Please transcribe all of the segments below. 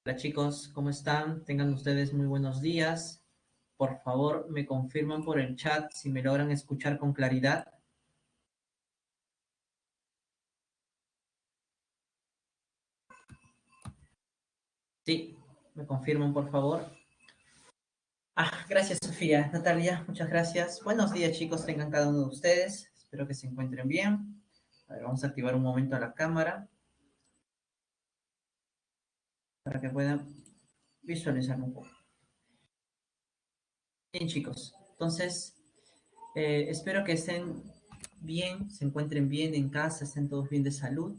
Hola chicos, ¿cómo están? Tengan ustedes muy buenos días. Por favor, me confirman por el chat si me logran escuchar con claridad. Sí, me confirman por favor. Gracias Sofía. Natalia, muchas gracias. Buenos días chicos, tengan cada uno de ustedes. Espero que se encuentren bien. A ver, vamos a activar un momento la cámara para que puedan visualizar un poco. Bien chicos, entonces espero que estén bien, se encuentren bien en casa, estén todos bien de salud,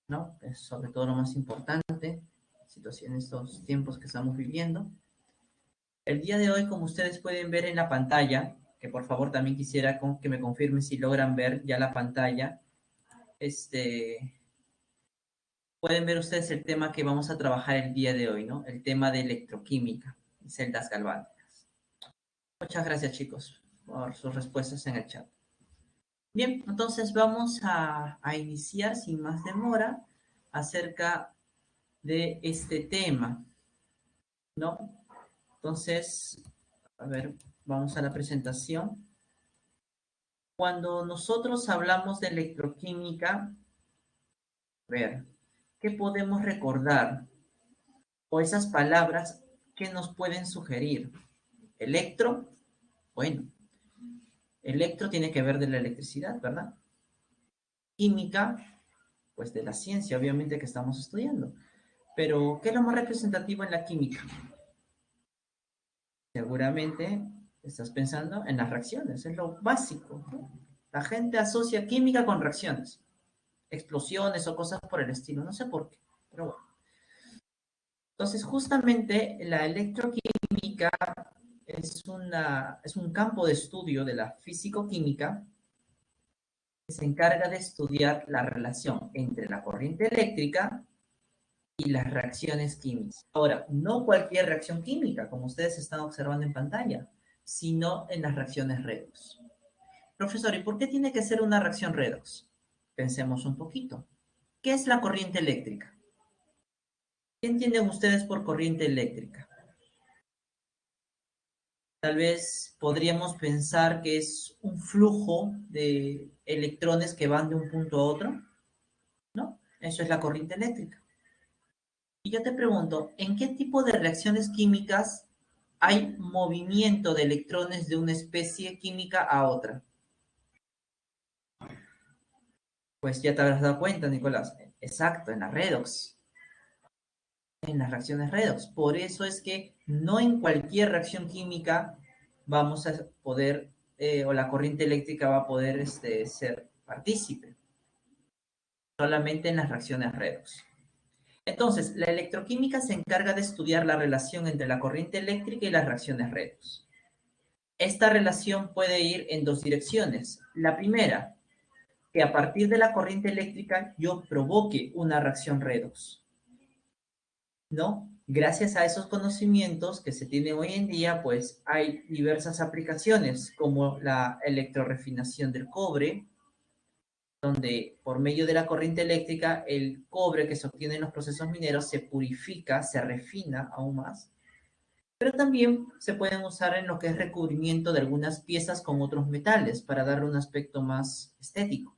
¿no? Es sobre todo lo más importante, situación en estos tiempos que estamos viviendo. El día de hoy, como ustedes pueden ver en la pantalla, que por favor también quisiera que me confirmen si logran ver ya la pantalla, pueden ver ustedes el tema que vamos a trabajar el día de hoy, ¿no? El tema de electroquímica y celdas galvánicas. Muchas gracias, chicos, por sus respuestas en el chat. Bien, entonces vamos a iniciar sin más demora acerca de este tema, ¿no? Entonces, a ver, vamos a la presentación. Cuando nosotros hablamos de electroquímica, a ver, ¿qué podemos recordar? O esas palabras que nos pueden sugerir. Electro, bueno, electro tiene que ver de la electricidad, ¿verdad? Química, pues de la ciencia, obviamente, que estamos estudiando. Pero, ¿qué es lo más representativo en la química? Seguramente estás pensando en las reacciones, es lo básico, ¿no? La gente asocia química con reacciones, explosiones o cosas por el estilo, no sé por qué, pero bueno. Entonces, justamente la electroquímica es un campo de estudio de la físico-química que se encarga de estudiar la relación entre la corriente eléctrica y las reacciones químicas. Ahora, no cualquier reacción química, como ustedes están observando en pantalla, sino en las reacciones redox. Profesor, ¿y por qué tiene que ser una reacción redox? Pensemos un poquito. ¿Qué es la corriente eléctrica? ¿Qué entienden ustedes por corriente eléctrica? Tal vez podríamos pensar que es un flujo de electrones que van de un punto a otro, ¿no? Eso es la corriente eléctrica. Y yo te pregunto, ¿en qué tipo de reacciones químicas hay movimiento de electrones de una especie química a otra? Pues ya te habrás dado cuenta, Nicolás. Exacto, en la redox. En las reacciones redox. Por eso es que no en cualquier reacción química vamos a poder, o la corriente eléctrica va a poder ser partícipe. Solamente en las reacciones redox. Entonces, la electroquímica se encarga de estudiar la relación entre la corriente eléctrica y las reacciones redox. Esta relación puede ir en dos direcciones. La primera, que a partir de la corriente eléctrica yo provoque una reacción redox, ¿no? Gracias a esos conocimientos que se tienen hoy en día, pues hay diversas aplicaciones como la electrorefinación del cobre, donde por medio de la corriente eléctrica el cobre que se obtiene en los procesos mineros se purifica, se refina aún más, pero también se pueden usar en lo que es recubrimiento de algunas piezas con otros metales para darle un aspecto más estético.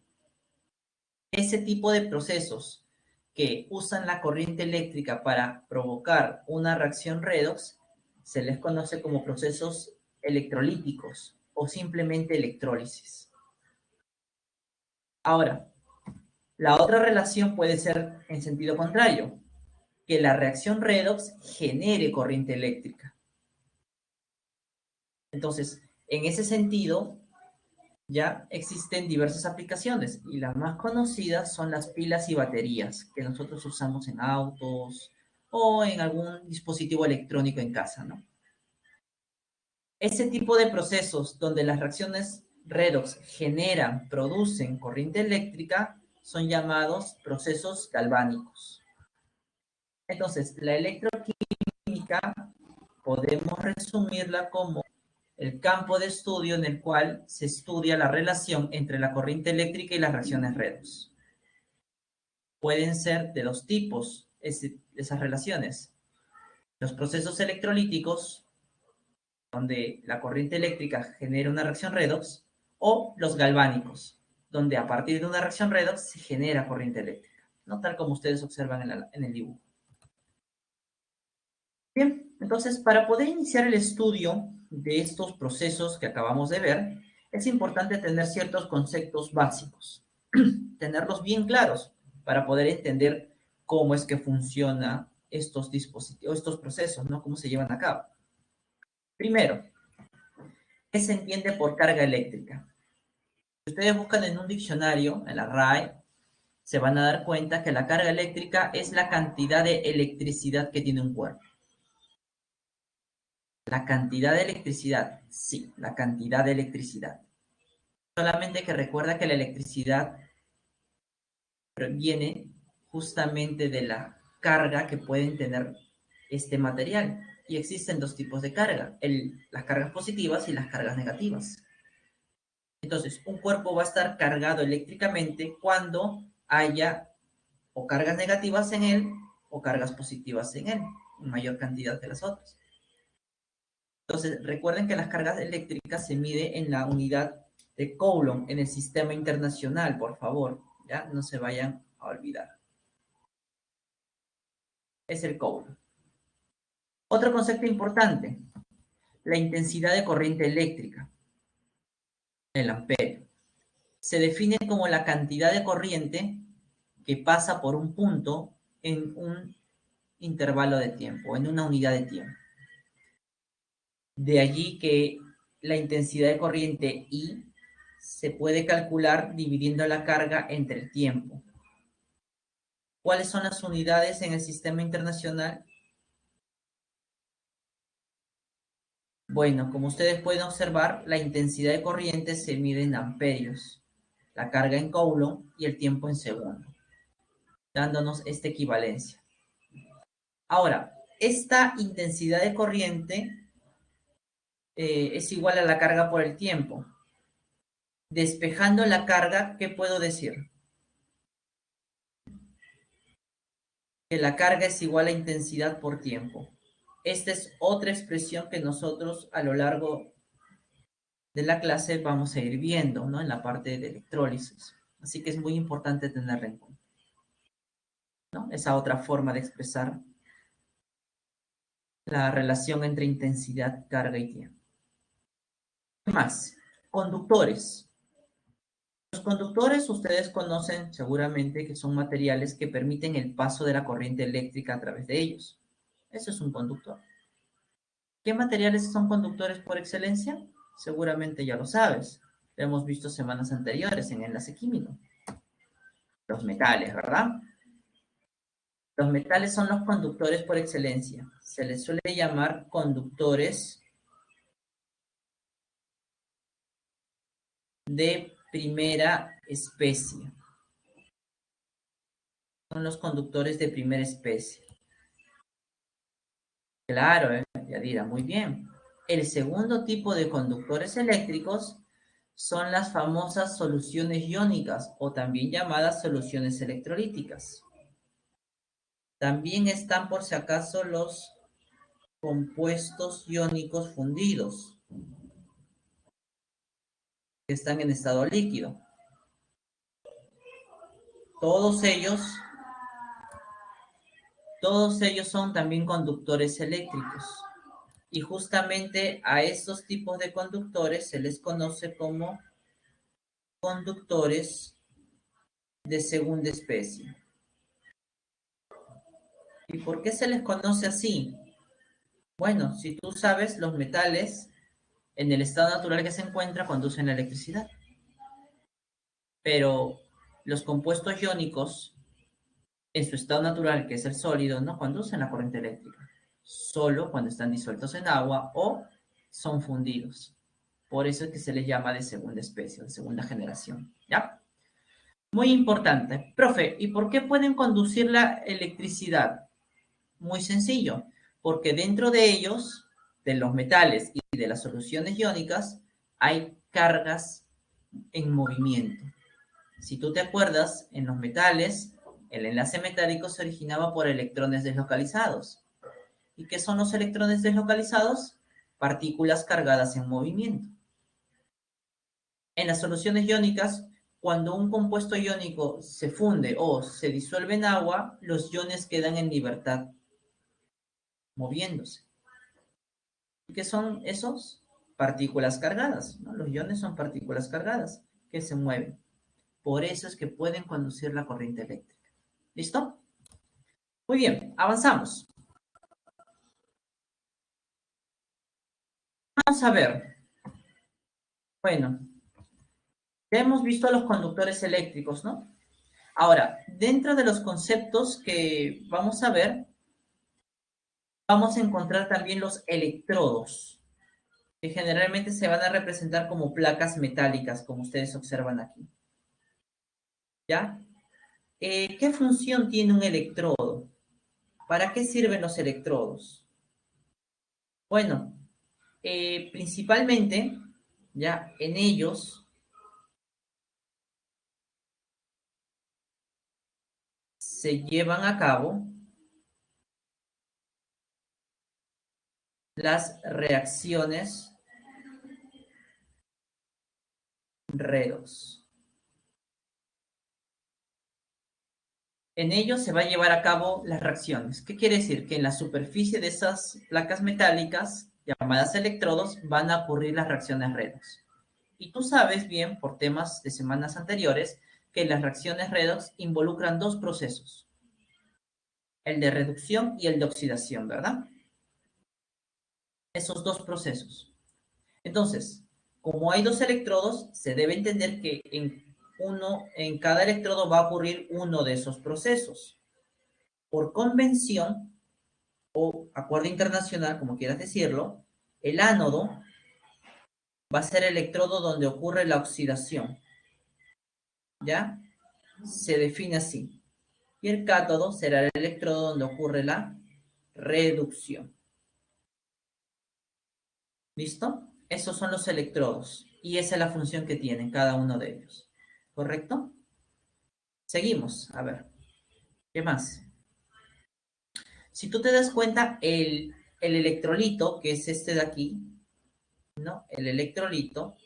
Ese tipo de procesos que usan la corriente eléctrica para provocar una reacción redox se les conoce como procesos electrolíticos o simplemente electrólisis. Ahora, la otra relación puede ser en sentido contrario, que la reacción redox genere corriente eléctrica. Entonces, en ese sentido, ya existen diversas aplicaciones y las más conocidas son las pilas y baterías que nosotros usamos en autos o en algún dispositivo electrónico en casa, ¿no? Ese tipo de procesos donde las reacciones redox generan, producen corriente eléctrica son llamados procesos galvánicos. Entonces, la electroquímica podemos resumirla como el campo de estudio en el cual se estudia la relación entre la corriente eléctrica y las reacciones redox. Pueden ser de dos tipos, esas relaciones. Los procesos electrolíticos, donde la corriente eléctrica genera una reacción redox, o los galvánicos, donde a partir de una reacción redox se genera corriente eléctrica, ¿no? Tal como ustedes observan en el dibujo. Bien, entonces, para poder iniciar el estudio de estos procesos que acabamos de ver, es importante tener ciertos conceptos básicos, tenerlos bien claros para poder entender cómo es que funcionan estos dispositivos, estos procesos, ¿no? Cómo se llevan a cabo. Primero, ¿qué se entiende por carga eléctrica? Si ustedes buscan en un diccionario, en la RAE, se van a dar cuenta que la carga eléctrica es la cantidad de electricidad que tiene un cuerpo. La cantidad de electricidad, sí, la cantidad de electricidad. Solamente que recuerda que la electricidad viene justamente de la carga que pueden tener este material. Y existen dos tipos de carga, las cargas positivas y las cargas negativas. Entonces, un cuerpo va a estar cargado eléctricamente cuando haya o cargas negativas en él o cargas positivas en él, en mayor cantidad que las otras. Entonces, recuerden que las cargas eléctricas se mide en la unidad de Coulomb en el sistema internacional, por favor, ¿ya? No se vayan a olvidar. Es el Coulomb. Otro concepto importante, la intensidad de corriente eléctrica, el amperio. Se define como la cantidad de corriente que pasa por un punto en un intervalo de tiempo, en una unidad de tiempo. De allí que la intensidad de corriente I se puede calcular dividiendo la carga entre el tiempo. ¿Cuáles son las unidades en el sistema internacional? Bueno, como ustedes pueden observar, la intensidad de corriente se mide en amperios, la carga en Coulomb y el tiempo en segundo, dándonos esta equivalencia. Ahora, esta intensidad de corriente es igual a la carga por el tiempo. Despejando la carga, ¿qué puedo decir? Que la carga es igual a intensidad por tiempo. Esta es otra expresión que nosotros a lo largo de la clase vamos a ir viendo, ¿no? En la parte de electrólisis. Así que es muy importante tenerla en cuenta, ¿no? Esa otra forma de expresar la relación entre intensidad, carga y tiempo. ¿Qué más? Conductores. Los conductores ustedes conocen seguramente que son materiales que permiten el paso de la corriente eléctrica a través de ellos. Eso es un conductor. ¿Qué materiales son conductores por excelencia? Seguramente ya lo sabes. Lo hemos visto semanas anteriores en enlace químico. Los metales, ¿verdad? Los metales son los conductores por excelencia. Se les suele llamar conductores de primera especie. Son los conductores de primera especie. Claro, Yadira, muy bien. El segundo tipo de conductores eléctricos son las famosas soluciones iónicas o también llamadas soluciones electrolíticas. También están por si acaso los compuestos iónicos fundidos, que están en estado líquido. Todos ellos son también conductores eléctricos. Y justamente a estos tipos de conductores se les conoce como conductores de segunda especie. ¿Y por qué se les conoce así? Bueno, si tú sabes, los metales en el estado natural que se encuentra conducen la electricidad. Pero los compuestos iónicos en su estado natural, que es el sólido, no conducen la corriente eléctrica. Solo cuando están disueltos en agua o son fundidos. Por eso es que se les llama de segunda especie, de segunda generación. ¿Ya? Muy importante. Profe, ¿y por qué pueden conducir la electricidad? Muy sencillo, porque dentro de ellos, de los metales y de las soluciones iónicas, hay cargas en movimiento. Si tú te acuerdas, en los metales El enlace metálico se originaba por electrones deslocalizados. ¿Y qué son los electrones deslocalizados? Partículas cargadas en movimiento. En las soluciones iónicas, cuando un compuesto iónico se funde o se disuelve en agua, los iones quedan en libertad, moviéndose. ¿Y qué son esos? Partículas cargadas, ¿no? Los iones son partículas cargadas que se mueven. Por eso es que pueden conducir la corriente eléctrica. ¿Listo? Muy bien, avanzamos. Vamos a ver. Bueno, ya hemos visto a los conductores eléctricos, ¿no? Ahora, dentro de los conceptos que vamos a ver, vamos a encontrar también los electrodos, que generalmente se van a representar como placas metálicas, como ustedes observan aquí. ¿Ya? ¿Qué función tiene un electrodo? ¿Para qué sirven los electrodos? Bueno, principalmente, ya en ellos se llevan a cabo las reacciones redox. En ellos se va a llevar a cabo las reacciones. ¿Qué quiere decir? Que en la superficie de esas placas metálicas, llamadas electrodos, van a ocurrir las reacciones redox. Y tú sabes bien, por temas de semanas anteriores, que las reacciones redox involucran dos procesos, el de reducción y el de oxidación, ¿verdad? Esos dos procesos. Entonces, como hay dos electrodos, se debe entender que en cada electrodo va a ocurrir uno de esos procesos. Por convención, o acuerdo internacional, como quieras decirlo, el ánodo va a ser el electrodo donde ocurre la oxidación. ¿Ya? Se define así. Y el cátodo será el electrodo donde ocurre la reducción. ¿Listo? Esos son los electrodos. Y esa es la función que tienen cada uno de ellos. ¿Correcto? Seguimos. A ver. ¿Qué más? Si tú te das cuenta, el electrolito, que es este de aquí, ¿no? El electrolito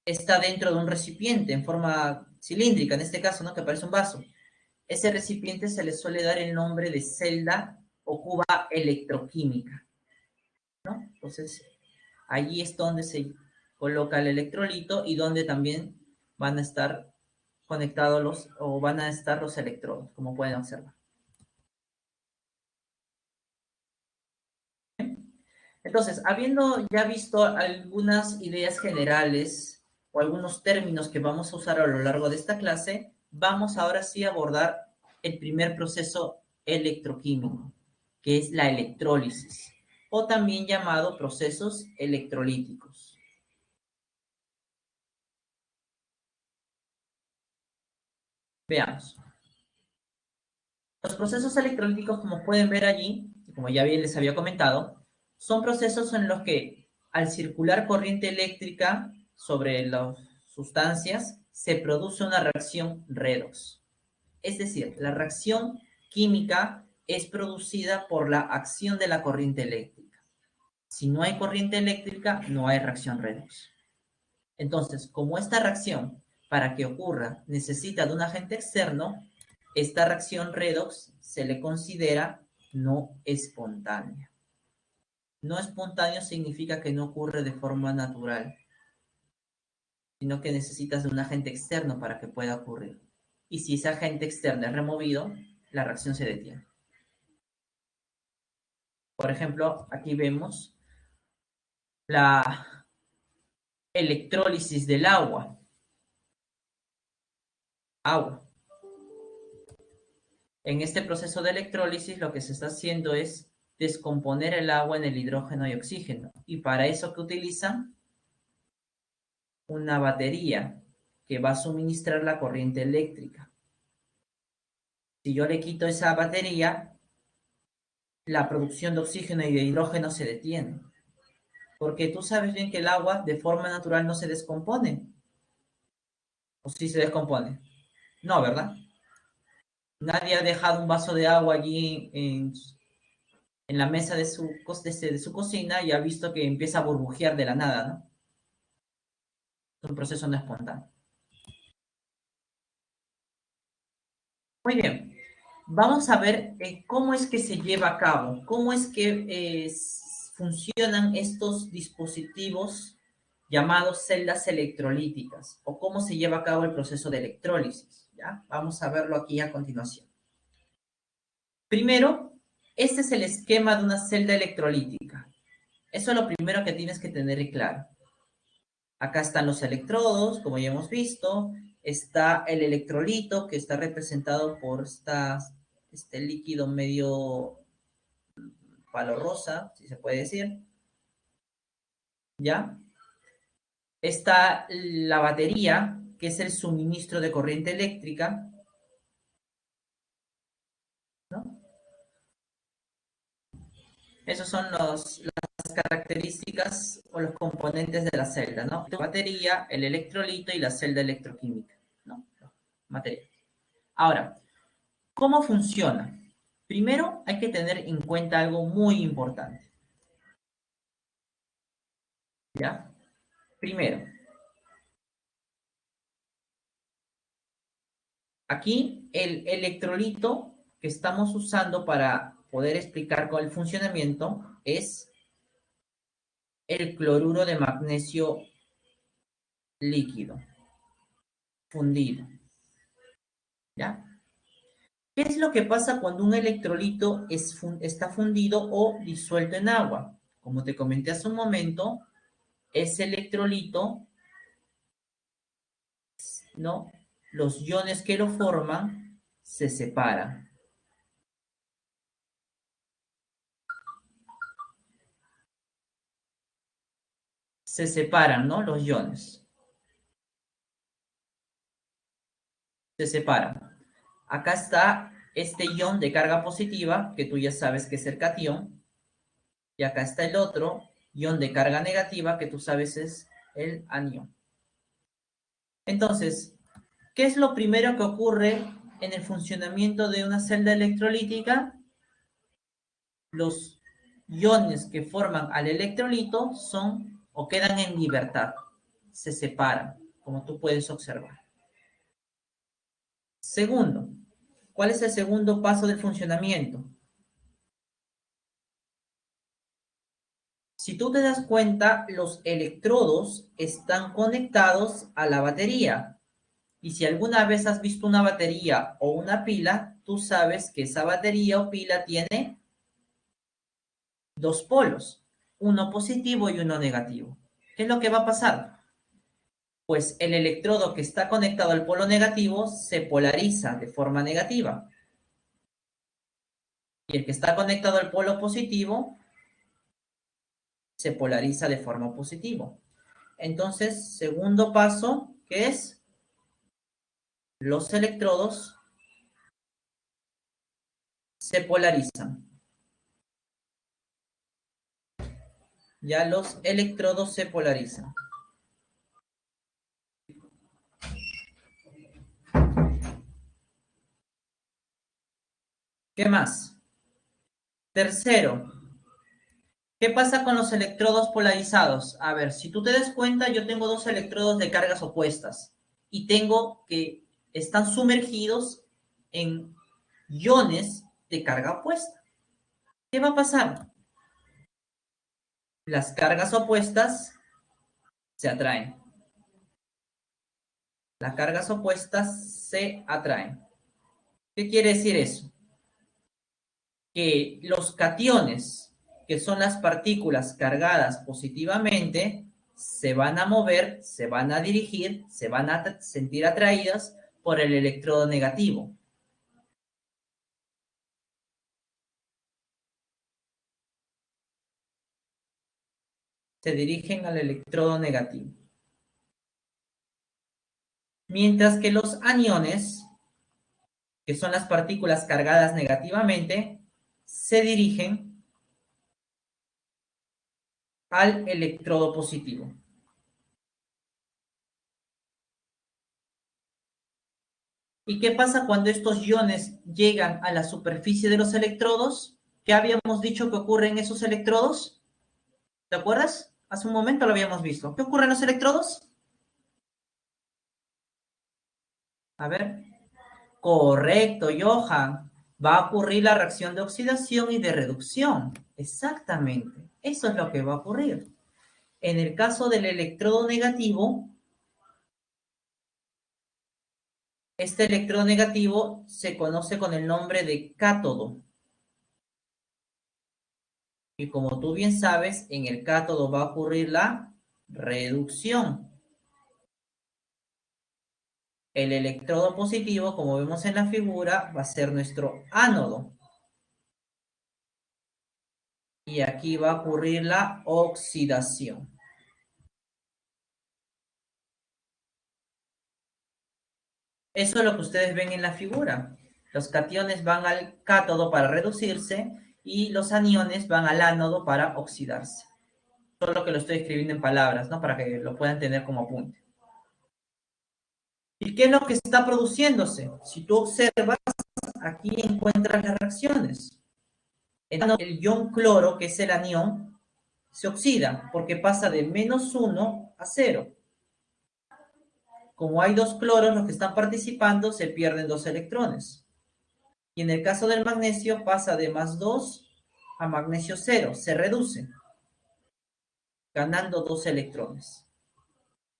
está dentro de un recipiente en forma cilíndrica, en este caso, ¿no? Que parece un vaso. Ese recipiente se le suele dar el nombre de celda o cuba electroquímica, ¿no? Entonces, allí es donde se coloca el electrolito y donde también van a estar conectados o van a estar los electrodos, como pueden observar. Entonces, habiendo ya visto algunas ideas generales o algunos términos que vamos a usar a lo largo de esta clase, vamos ahora sí a abordar el primer proceso electroquímico, que es la electrólisis, o también llamado procesos electrolíticos. Veamos. Los procesos electrolíticos, como pueden ver allí, como ya bien les había comentado, son procesos en los que al circular corriente eléctrica sobre las sustancias se produce una reacción redox. Es decir, la reacción química es producida por la acción de la corriente eléctrica. Si no hay corriente eléctrica, no hay reacción redox. Entonces, como esta reacción, para que ocurra, necesita de un agente externo, esta reacción redox se le considera no espontánea. No espontáneo significa que no ocurre de forma natural, sino que necesitas de un agente externo para que pueda ocurrir. Y si ese agente externo es removido, la reacción se detiene. Por ejemplo, aquí vemos la electrólisis del agua. Agua. En este proceso de electrólisis lo que se está haciendo es descomponer el agua en el hidrógeno y oxígeno. Y para eso que utilizan una batería que va a suministrar la corriente eléctrica. Si yo le quito esa batería, la producción de oxígeno y de hidrógeno se detiene. Porque tú sabes bien que el agua de forma natural no se descompone. ¿O sí se descompone? No, ¿verdad? Nadie ha dejado un vaso de agua allí en la mesa de su cocina y ha visto que empieza a burbujear de la nada, ¿no? Es un proceso no espontáneo. Muy bien. Vamos a ver cómo es que se lleva a cabo, cómo es que funcionan estos dispositivos llamados celdas electrolíticas o cómo se lleva a cabo el proceso de electrólisis. ¿Ya? Vamos a verlo aquí a continuación. Primero, este es el esquema de una celda electrolítica. Eso es lo primero que tienes que tener claro. Acá están los electrodos, como ya hemos visto. Está el electrolito, que está representado por este líquido medio palo rosa, si se puede decir. ¿Ya? Está la batería, que es el suministro de corriente eléctrica, ¿no? Esos son las características o los componentes de la celda, ¿no? La batería, el electrolito y la celda electroquímica, ¿no? Material. Ahora, ¿cómo funciona? Primero hay que tener en cuenta algo muy importante, ¿ya? Primero, aquí el electrolito que estamos usando para poder explicar con el funcionamiento es el cloruro de magnesio líquido, fundido, ¿ya? ¿Qué es lo que pasa cuando un electrolito está fundido o disuelto en agua? Como te comenté hace un momento, ese electrolito, ¿no? Los iones que lo forman se separan. Se separan, ¿no? Los iones. Se separan. Acá está este ion de carga positiva, que tú ya sabes que es el catión, y acá está el otro ion de carga negativa, que tú sabes es el anión. Entonces, ¿qué es lo primero que ocurre en el funcionamiento de una celda electrolítica? Los iones que forman al electrolito son o quedan en libertad, se separan, como tú puedes observar. Segundo, ¿cuál es el segundo paso del funcionamiento? Si tú te das cuenta, los electrodos están conectados a la batería. Y si alguna vez has visto una batería o una pila, tú sabes que esa batería o pila tiene dos polos, uno positivo y uno negativo. ¿Qué es lo que va a pasar? Pues el electrodo que está conectado al polo negativo se polariza de forma negativa. Y el que está conectado al polo positivo se polariza de forma positiva. Entonces, segundo paso, ¿qué es? Los electrodos se polarizan. Ya los electrodos se polarizan. ¿Qué más? Tercero, ¿qué pasa con los electrodos polarizados? A ver, si tú te das cuenta, yo tengo dos electrodos de cargas opuestas y tengo que están sumergidos en iones de carga opuesta. ¿Qué va a pasar? Las cargas opuestas se atraen. Las cargas opuestas se atraen. ¿Qué quiere decir eso? Que los cationes, que son las partículas cargadas positivamente, se van a mover, se van a dirigir, se van a sentir atraídas por el electrodo negativo. Se dirigen al electrodo negativo. Mientras que los aniones, que son las partículas cargadas negativamente, se dirigen al electrodo positivo. ¿Y qué pasa cuando estos iones llegan a la superficie de los electrodos? ¿Qué habíamos dicho que ocurre en esos electrodos? ¿Te acuerdas? Hace un momento lo habíamos visto. ¿Qué ocurre en los electrodos? A ver. Correcto, Johan. Va a ocurrir la reacción de oxidación y de reducción. Exactamente. Eso es lo que va a ocurrir. En el caso del electrodo negativo, este electrodo negativo se conoce con el nombre de cátodo. Y como tú bien sabes, en el cátodo va a ocurrir la reducción. El electrodo positivo, como vemos en la figura, va a ser nuestro ánodo. Y aquí va a ocurrir la oxidación. Eso es lo que ustedes ven en la figura. Los cationes van al cátodo para reducirse y los aniones van al ánodo para oxidarse. Solo que lo estoy escribiendo en palabras, ¿no? Para que lo puedan tener como apunte. ¿Y qué es lo que está produciéndose? Si tú observas, aquí encuentras las reacciones. El ion cloro, que es el anión, se oxida porque pasa de -1 a 0. Como hay dos cloros los que están participando, se pierden 2 electrones. Y en el caso del magnesio pasa de +2 a magnesio 0, se reduce, ganando 2 electrones.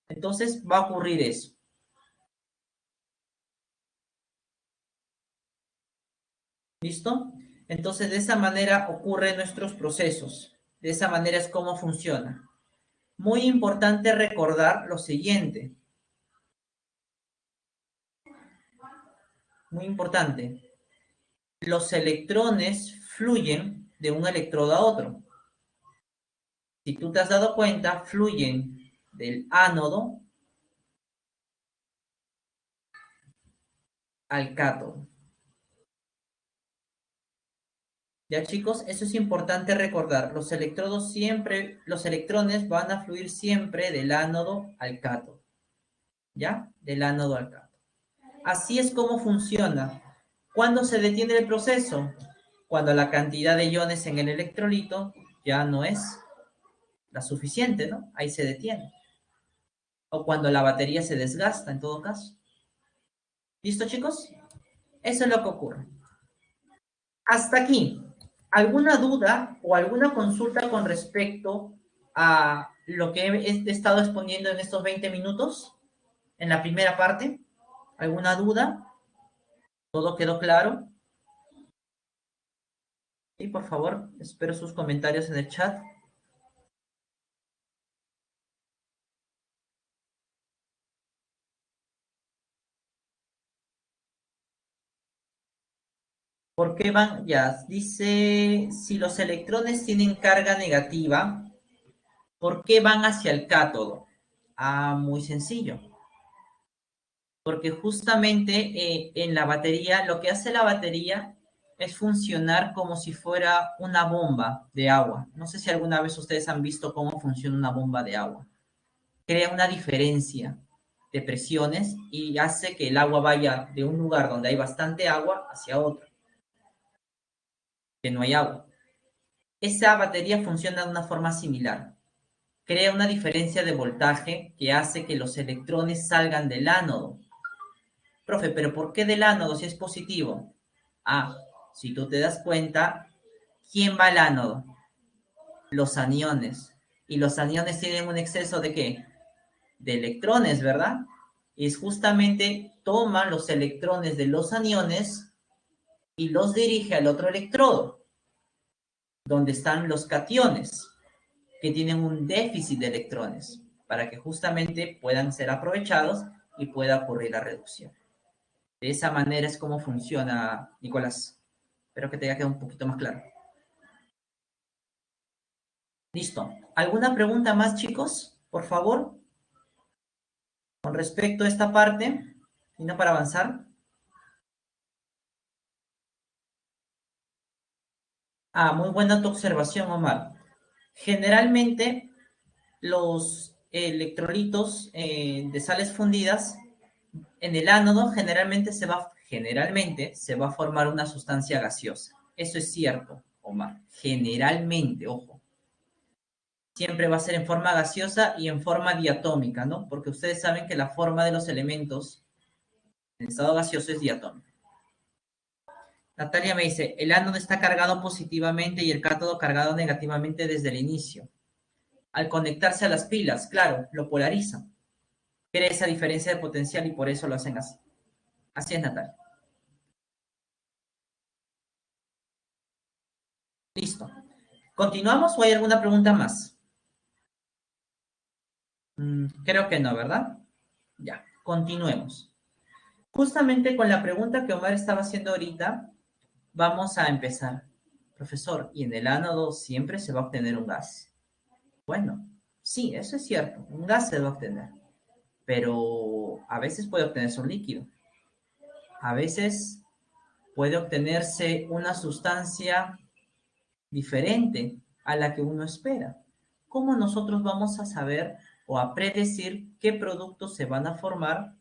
Entonces va a ocurrir eso. ¿Listo? Entonces de esa manera ocurren nuestros procesos. De esa manera es como funciona. Muy importante recordar lo siguiente. Muy importante. Los electrones fluyen de un electrodo a otro. Si tú te has dado cuenta, fluyen del ánodo al cátodo. Ya chicos, eso es importante recordar. Los electrodos siempre, los electrones van a fluir siempre del ánodo al cátodo. ¿Ya? Del ánodo al cátodo. Así es como funciona. ¿Cuándo se detiene el proceso? Cuando la cantidad de iones en el electrolito ya no es la suficiente, ¿no? Ahí se detiene. O cuando la batería se desgasta, en todo caso. ¿Listo, chicos? Eso es lo que ocurre. Hasta aquí. ¿Alguna duda o alguna consulta con respecto a lo que he estado exponiendo en estos 20 minutos? En la primera parte. ¿Alguna duda? ¿Todo quedó claro? Sí, por favor, espero sus comentarios en el chat. ¿Por qué van? Ya, dice, si los electrones tienen carga negativa, ¿por qué van hacia el cátodo? Ah, muy sencillo. Porque justamente en la batería, lo que hace la batería es funcionar como si fuera una bomba de agua. No sé si alguna vez ustedes han visto cómo funciona una bomba de agua. Crea una diferencia de presiones y hace que el agua vaya de un lugar donde hay bastante agua hacia otro, que no hay agua. Esa batería funciona de una forma similar. Crea una diferencia de voltaje que hace que los electrones salgan del ánodo. Profe, pero ¿por qué del ánodo si es positivo? Ah, si tú te das cuenta, ¿quién va al ánodo? Los aniones. Y los aniones tienen un exceso de ¿qué? De electrones, ¿verdad? Y es justamente toma los electrones de los aniones y los dirige al otro electrodo, donde están los cationes, que tienen un déficit de electrones, para que justamente puedan ser aprovechados y pueda ocurrir la reducción. De esa manera es como funciona, Nicolás. Espero que te haya quedado un poquito más claro. Listo. ¿Alguna pregunta más, chicos? Por favor, con respecto a esta parte, y no para avanzar. Ah, muy buena tu observación, Omar. Generalmente, los electrolitos de sales fundidas En el ánodo generalmente se va a formar una sustancia gaseosa. Eso es cierto, Omar. Generalmente, ojo. Siempre va a ser en forma gaseosa y en forma diatómica, ¿no? Porque ustedes saben que la forma de los elementos en estado gaseoso es diatómica. Natalia me dice, el ánodo está cargado positivamente y el cátodo cargado negativamente desde el inicio. Al conectarse a las pilas, claro, lo polarizan. Crea esa diferencia de potencial y por eso lo hacen así. Así es, Natalia. Listo. ¿Continuamos o hay alguna pregunta más? Creo que no, ¿verdad? Ya, continuemos. Justamente con la pregunta que Omar estaba haciendo ahorita, vamos a empezar. Profesor, ¿y en el ánodo siempre se va a obtener un gas? Bueno, sí, eso es cierto, un gas se va a obtener, pero a veces puede obtenerse un líquido, a veces puede obtenerse una sustancia diferente a la que uno espera. ¿Cómo nosotros vamos a saber o a predecir qué productos se van a formar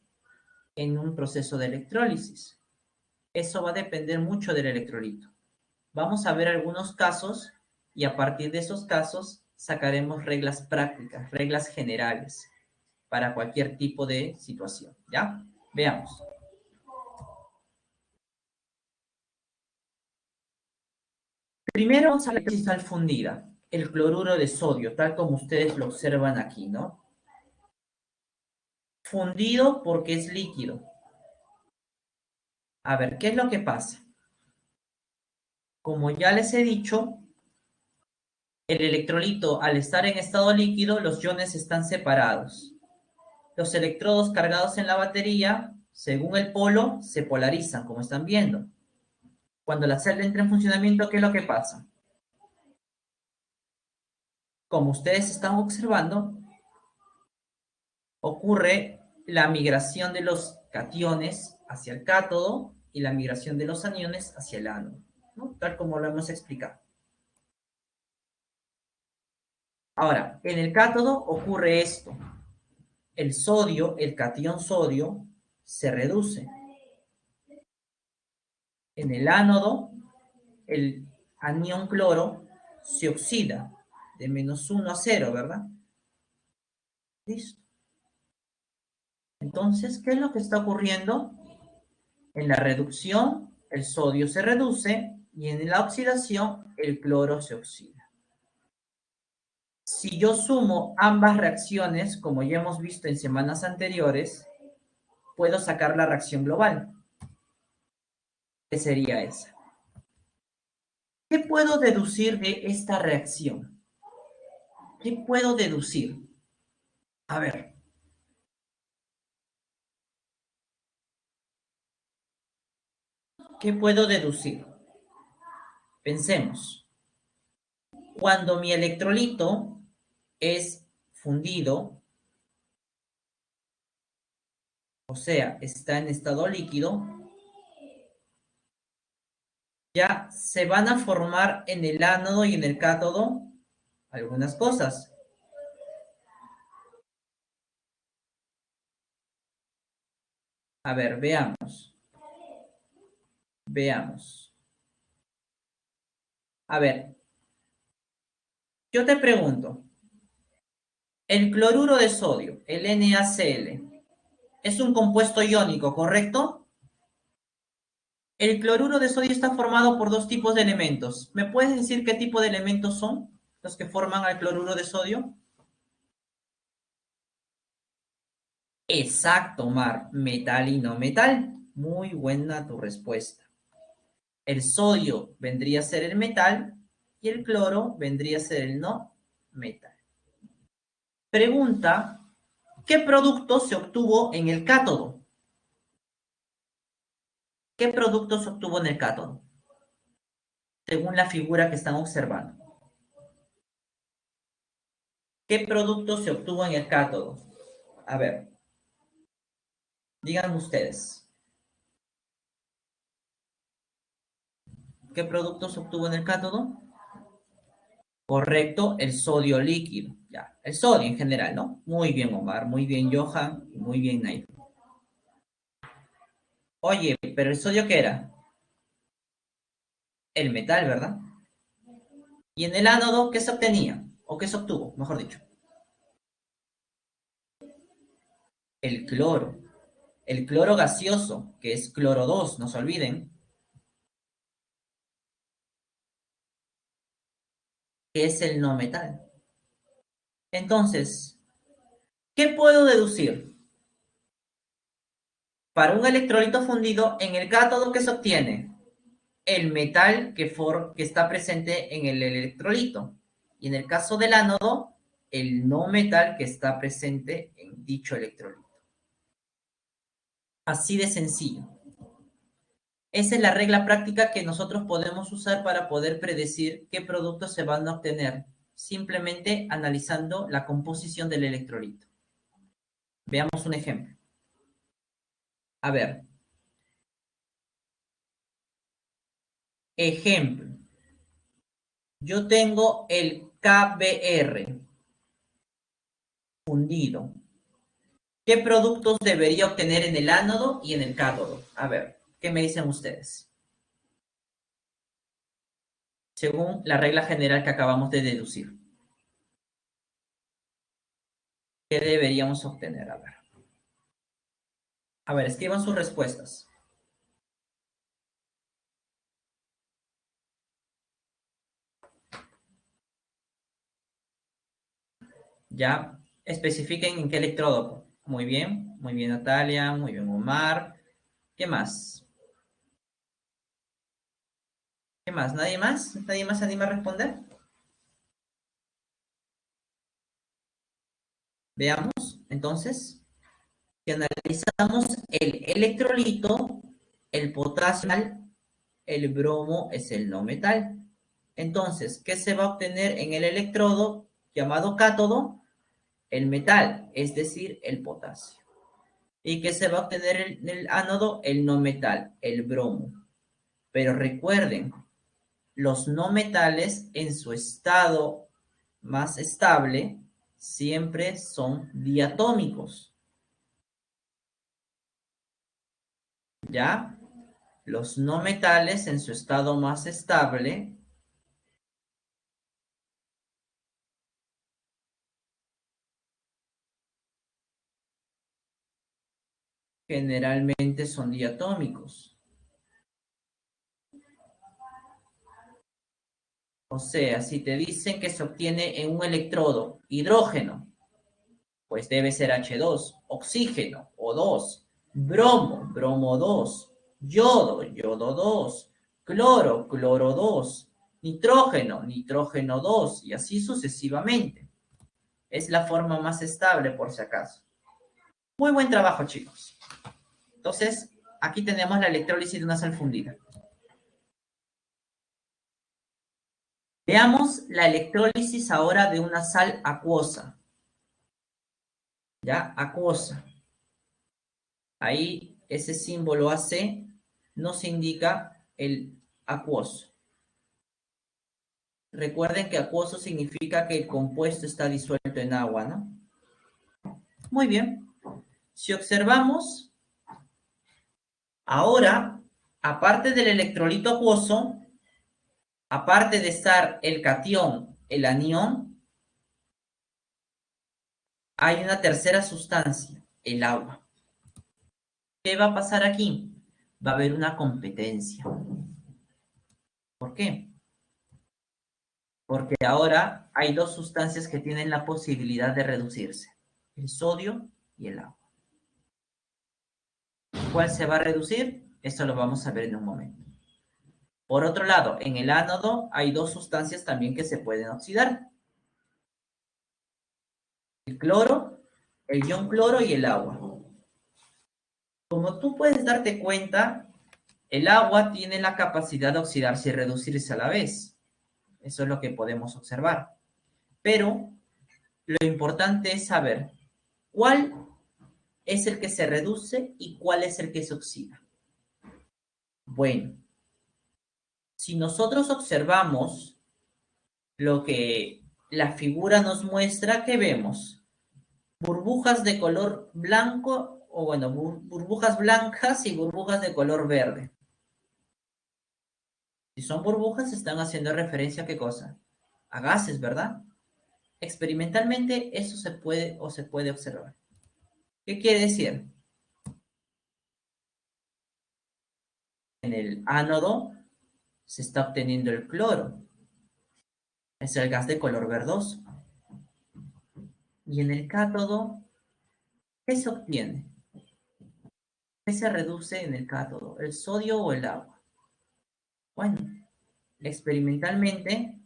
en un proceso de electrólisis? Eso va a depender mucho del electrolito. Vamos a ver algunos casos y a partir de esos casos sacaremos reglas prácticas, reglas generales para cualquier tipo de situación. ¿Ya? Veamos. Primero vamos a la cristal fundida, el cloruro de sodio, tal como ustedes lo observan aquí, ¿no? Fundido porque es líquido. A ver, ¿qué es lo que pasa? Como ya les he dicho, el electrolito, al estar en estado líquido, los iones están separados. Los electrodos cargados en la batería, según el polo, se polarizan, como están viendo. Cuando la celda entra en funcionamiento, ¿qué es lo que pasa? Como ustedes están observando, ocurre la migración de los cationes hacia el cátodo y la migración de los aniones hacia el ánodo, ¿no? Tal como lo hemos explicado. Ahora, en el cátodo ocurre esto. El sodio, el catión sodio, se reduce. En el ánodo, el anión cloro se oxida de -1 a 0, ¿verdad? Listo. Entonces, ¿qué es lo que está ocurriendo? En la reducción, el sodio se reduce y en la oxidación, el cloro se oxida. Si yo sumo ambas reacciones, como ya hemos visto en semanas anteriores, puedo sacar la reacción global. ¿Qué sería esa? ¿Qué puedo deducir de esta reacción? ¿Qué puedo deducir? A ver, ¿qué puedo deducir? Pensemos. Cuando mi electrolito es fundido, o sea, está en estado líquido, ya se van a formar en el ánodo y en el cátodo algunas cosas. A ver, veamos. Veamos. A ver, yo te pregunto, el cloruro de sodio, el NaCl, es un compuesto iónico, ¿correcto? El cloruro de sodio está formado por dos tipos de elementos. ¿Me puedes decir qué tipo de elementos son los que forman al cloruro de sodio? Exacto, Mar. Metal y no metal. Muy buena tu respuesta. El sodio vendría a ser el metal y el cloro vendría a ser el no metal. Pregunta, ¿qué producto se obtuvo en el cátodo? ¿Qué producto se obtuvo en el cátodo? Según la figura que están observando. ¿Qué producto se obtuvo en el cátodo? A ver, díganme ustedes. ¿Qué producto se obtuvo en el cátodo? Correcto, el sodio líquido. Ya, el sodio en general, ¿no? Muy bien, Omar. Muy bien, Johan. Muy bien, Nair. Oye, pero el sodio, ¿qué era? El metal, ¿verdad? Y en el ánodo, ¿qué se obtenía? ¿O qué se obtuvo, mejor dicho? El cloro. El cloro gaseoso, que es cloro 2, no se olviden, que es el no metal. Entonces, ¿qué puedo deducir? Para un electrolito fundido, en el cátodo, ¿qué se obtiene? El metal que está presente en el electrolito. Y en el caso del ánodo, el no metal que está presente en dicho electrolito. Así de sencillo. Esa es la regla práctica que nosotros podemos usar para poder predecir qué productos se van a obtener, simplemente analizando la composición del electrolito. Veamos un ejemplo. A ver, ejemplo. Yo tengo el KBr fundido. ¿Qué productos debería obtener en el ánodo y en el cátodo? A ver, ¿qué me dicen ustedes? Según la regla general que acabamos de deducir. ¿Qué deberíamos obtener? A ver, escriban sus respuestas. Ya especifiquen en qué electrodo. Muy bien Natalia, muy bien Omar. ¿Qué más? ¿Qué más? ¿Nadie más? ¿Nadie más se anima a responder? Veamos, entonces, si analizamos el electrolito, el potasio, el bromo es el no metal. Entonces, ¿qué se va a obtener en el electrodo llamado cátodo? El metal, es decir, el potasio. ¿Y qué se va a obtener en el ánodo? El no metal, el bromo. Pero recuerden, los no metales en su estado más estable siempre son diatómicos. ¿Ya? Los no metales en su estado más estable generalmente son diatómicos. O sea, si te dicen que se obtiene en un electrodo hidrógeno, pues debe ser H2, oxígeno, O2, bromo, bromo 2, yodo, yodo 2, cloro, cloro 2, nitrógeno, nitrógeno 2, y así sucesivamente. Es la forma más estable, por si acaso. Muy buen trabajo, chicos. Entonces, aquí tenemos la electrólisis de una sal fundida. Veamos la electrólisis ahora de una sal acuosa. ¿Ya? Acuosa. Ahí ese símbolo AC nos indica el acuoso. Recuerden que acuoso significa que el compuesto está disuelto en agua, ¿no? Muy bien. Si observamos, ahora, aparte del electrolito acuoso, aparte de estar el catión, el anión, hay una tercera sustancia, el agua. ¿Qué va a pasar aquí? Va a haber una competencia. ¿Por qué? Porque ahora hay dos sustancias que tienen la posibilidad de reducirse, el sodio y el agua. ¿Cuál se va a reducir? Esto lo vamos a ver en un momento. Por otro lado, en el ánodo hay dos sustancias también que se pueden oxidar. El cloro, el ion cloro y el agua. Como tú puedes darte cuenta, el agua tiene la capacidad de oxidarse y reducirse a la vez. Eso es lo que podemos observar. Pero lo importante es saber cuál es el que se reduce y cuál es el que se oxida. Bueno, si nosotros observamos lo que la figura nos muestra, ¿qué vemos? Burbujas de color blanco o bueno, burbujas blancas y burbujas de color verde. Si son burbujas, están haciendo referencia a qué cosa? A gases, ¿verdad? Experimentalmente eso se puede observar. ¿Qué quiere decir? En el ánodo se está obteniendo el cloro. Es el gas de color verdoso. Y en el cátodo, ¿qué se obtiene? ¿Qué se reduce en el cátodo? ¿El sodio o el agua? Bueno, experimentalmente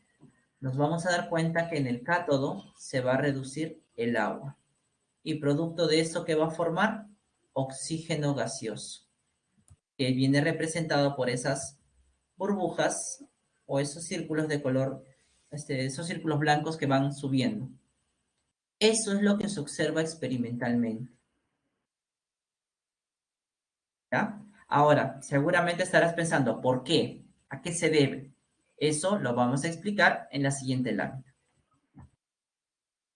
nos vamos a dar cuenta que en el cátodo se va a reducir el agua. Y producto de eso, ¿qué va a formar? Oxígeno gaseoso, que viene representado por esas burbujas o esos círculos de color, esos círculos blancos que van subiendo. Eso es lo que se observa experimentalmente. ¿Ya? Ahora, seguramente estarás pensando, ¿por qué? ¿A qué se debe? Eso lo vamos a explicar en la siguiente lámina.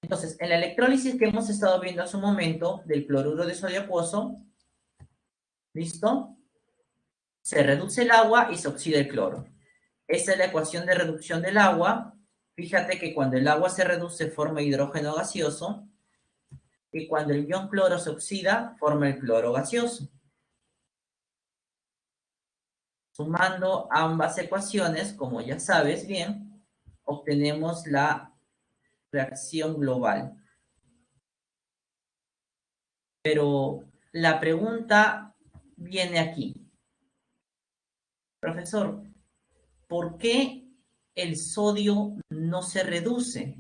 Entonces, en la electrólisis que hemos estado viendo hace un momento del cloruro de sodio acuoso, ¿listo? Se reduce el agua y se oxida el cloro. Esa es la ecuación de reducción del agua. Fíjate que cuando el agua se reduce forma hidrógeno gaseoso y cuando el ion cloro se oxida forma el cloro gaseoso. Sumando ambas ecuaciones, como ya sabes bien, obtenemos la reacción global. Pero la pregunta viene aquí. Profesor, ¿por qué el sodio no se reduce?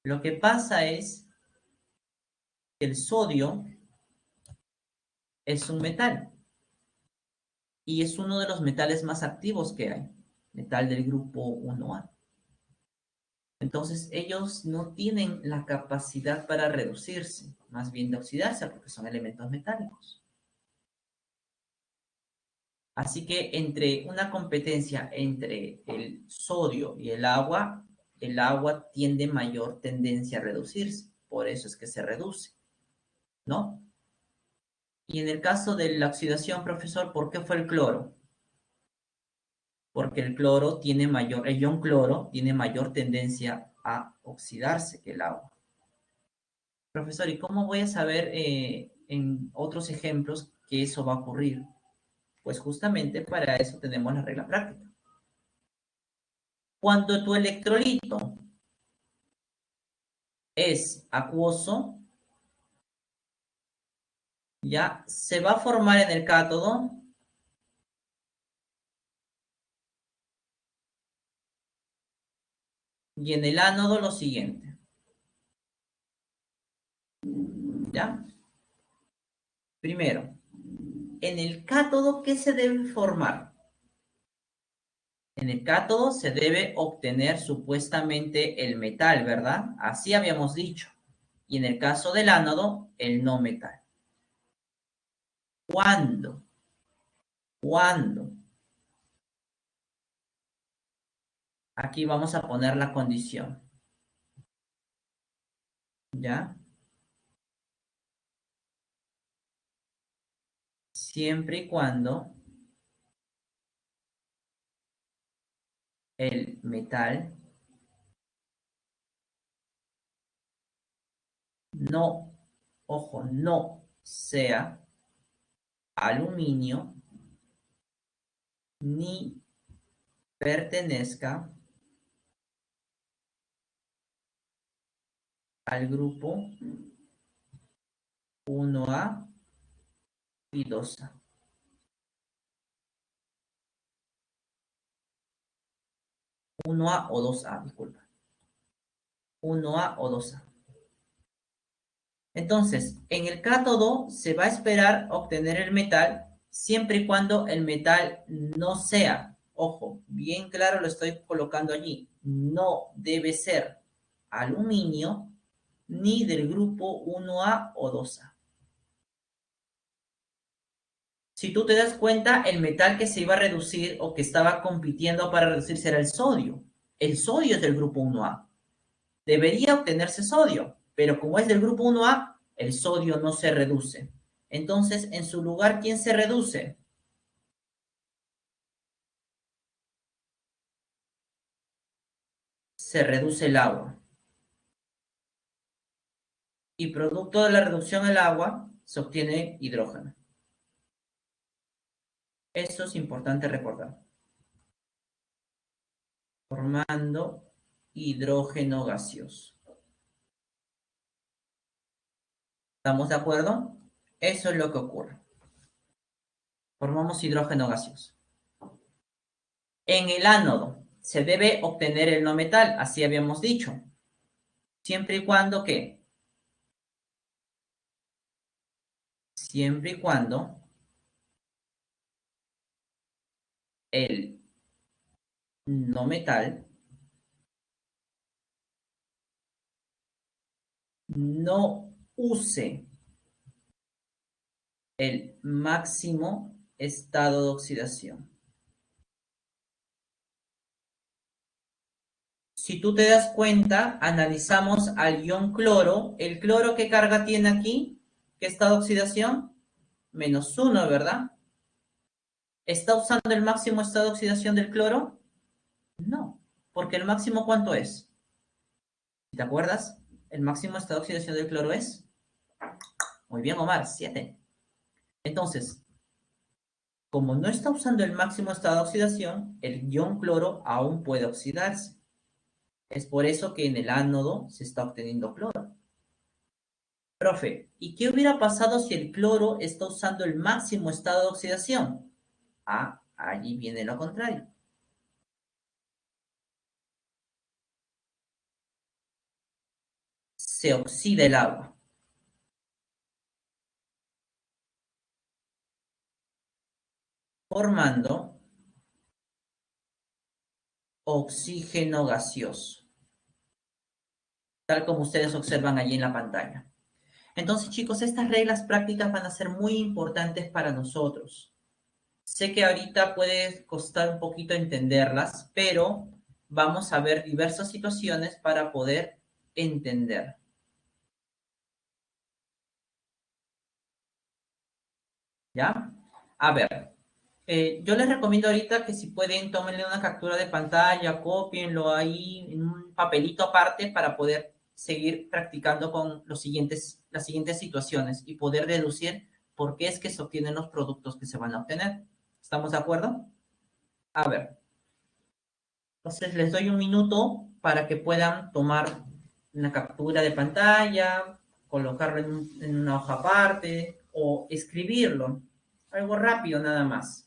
Lo que pasa es que el sodio es un metal y es uno de los metales más activos que hay, metal del grupo 1A. Entonces ellos no tienen la capacidad para reducirse, más bien de oxidarse, porque son elementos metálicos. Así que entre una competencia entre el sodio y el agua tiene mayor tendencia a reducirse, por eso es que se reduce, ¿no? Y en el caso de la oxidación, profesor, ¿por qué fue el cloro? Porque el cloro tiene mayor, el ion cloro tiene mayor tendencia a oxidarse que el agua. Profesor, ¿y cómo voy a saber en otros ejemplos que eso va a ocurrir? Pues justamente para eso tenemos la regla práctica. Cuando tu electrolito es acuoso, ya se va a formar en el cátodo y en el ánodo lo siguiente. ¿Ya? Primero, en el cátodo, ¿qué se debe formar? En el cátodo se debe obtener supuestamente el metal, ¿verdad? Así habíamos dicho. Y en el caso del ánodo, el no metal. ¿Cuándo? ¿Cuándo? Aquí vamos a poner la condición. ¿Ya? Siempre y cuando el metal no, ojo, no sea aluminio ni pertenezca al grupo 1A y 2A. 1A o 2A, disculpa. 1A o 2A. Entonces, en el cátodo se va a esperar obtener el metal siempre y cuando el metal no sea, ojo, bien claro lo estoy colocando allí, no debe ser aluminio ni del grupo 1A o 2A. Si tú te das cuenta, el metal que se iba a reducir o que estaba compitiendo para reducirse era el sodio. El sodio es del grupo 1A. Debería obtenerse sodio, pero como es del grupo 1A, El sodio no se reduce. Entonces, en su lugar, ¿quién se reduce? Se reduce el agua. Y producto de la reducción del agua, se obtiene hidrógeno. Eso es importante recordar. Formando hidrógeno gaseoso. ¿Estamos de acuerdo? Eso es lo que ocurre. Formamos hidrógeno gaseoso. En el ánodo se debe obtener el no metal, así habíamos dicho. Siempre y cuando, ¿qué? Siempre y cuando el no metal no use el máximo estado de oxidación. Si tú te das cuenta, analizamos al ion cloro. ¿El cloro qué carga tiene aquí? ¿Qué estado de oxidación? -1, ¿verdad? ¿Está usando el máximo estado de oxidación del cloro? No, porque el máximo ¿cuánto es? ¿Te acuerdas? El máximo estado de oxidación del cloro es... Muy bien, Omar, 7. Entonces, como no está usando el máximo estado de oxidación, el ion cloro aún puede oxidarse. Es por eso que en el ánodo se está obteniendo cloro. Profe, ¿y qué hubiera pasado si el cloro está usando el máximo estado de oxidación? Ah, allí viene lo contrario. Se oxida el agua. Formando oxígeno gaseoso, tal como ustedes observan allí en la pantalla. Entonces, chicos, estas reglas prácticas van a ser muy importantes para nosotros. Sé que ahorita puede costar un poquito entenderlas, pero vamos a ver diversas situaciones para poder entender. ¿Ya? A ver, yo les recomiendo ahorita que si pueden, tómenle una captura de pantalla, cópienlo ahí en un papelito aparte para poder seguir practicando con las siguientes situaciones y poder deducir por qué es que se obtienen los productos que se van a obtener. ¿Estamos de acuerdo? A ver, entonces les doy un minuto para que puedan tomar una captura de pantalla, colocarlo en una hoja aparte o escribirlo. Algo rápido nada más.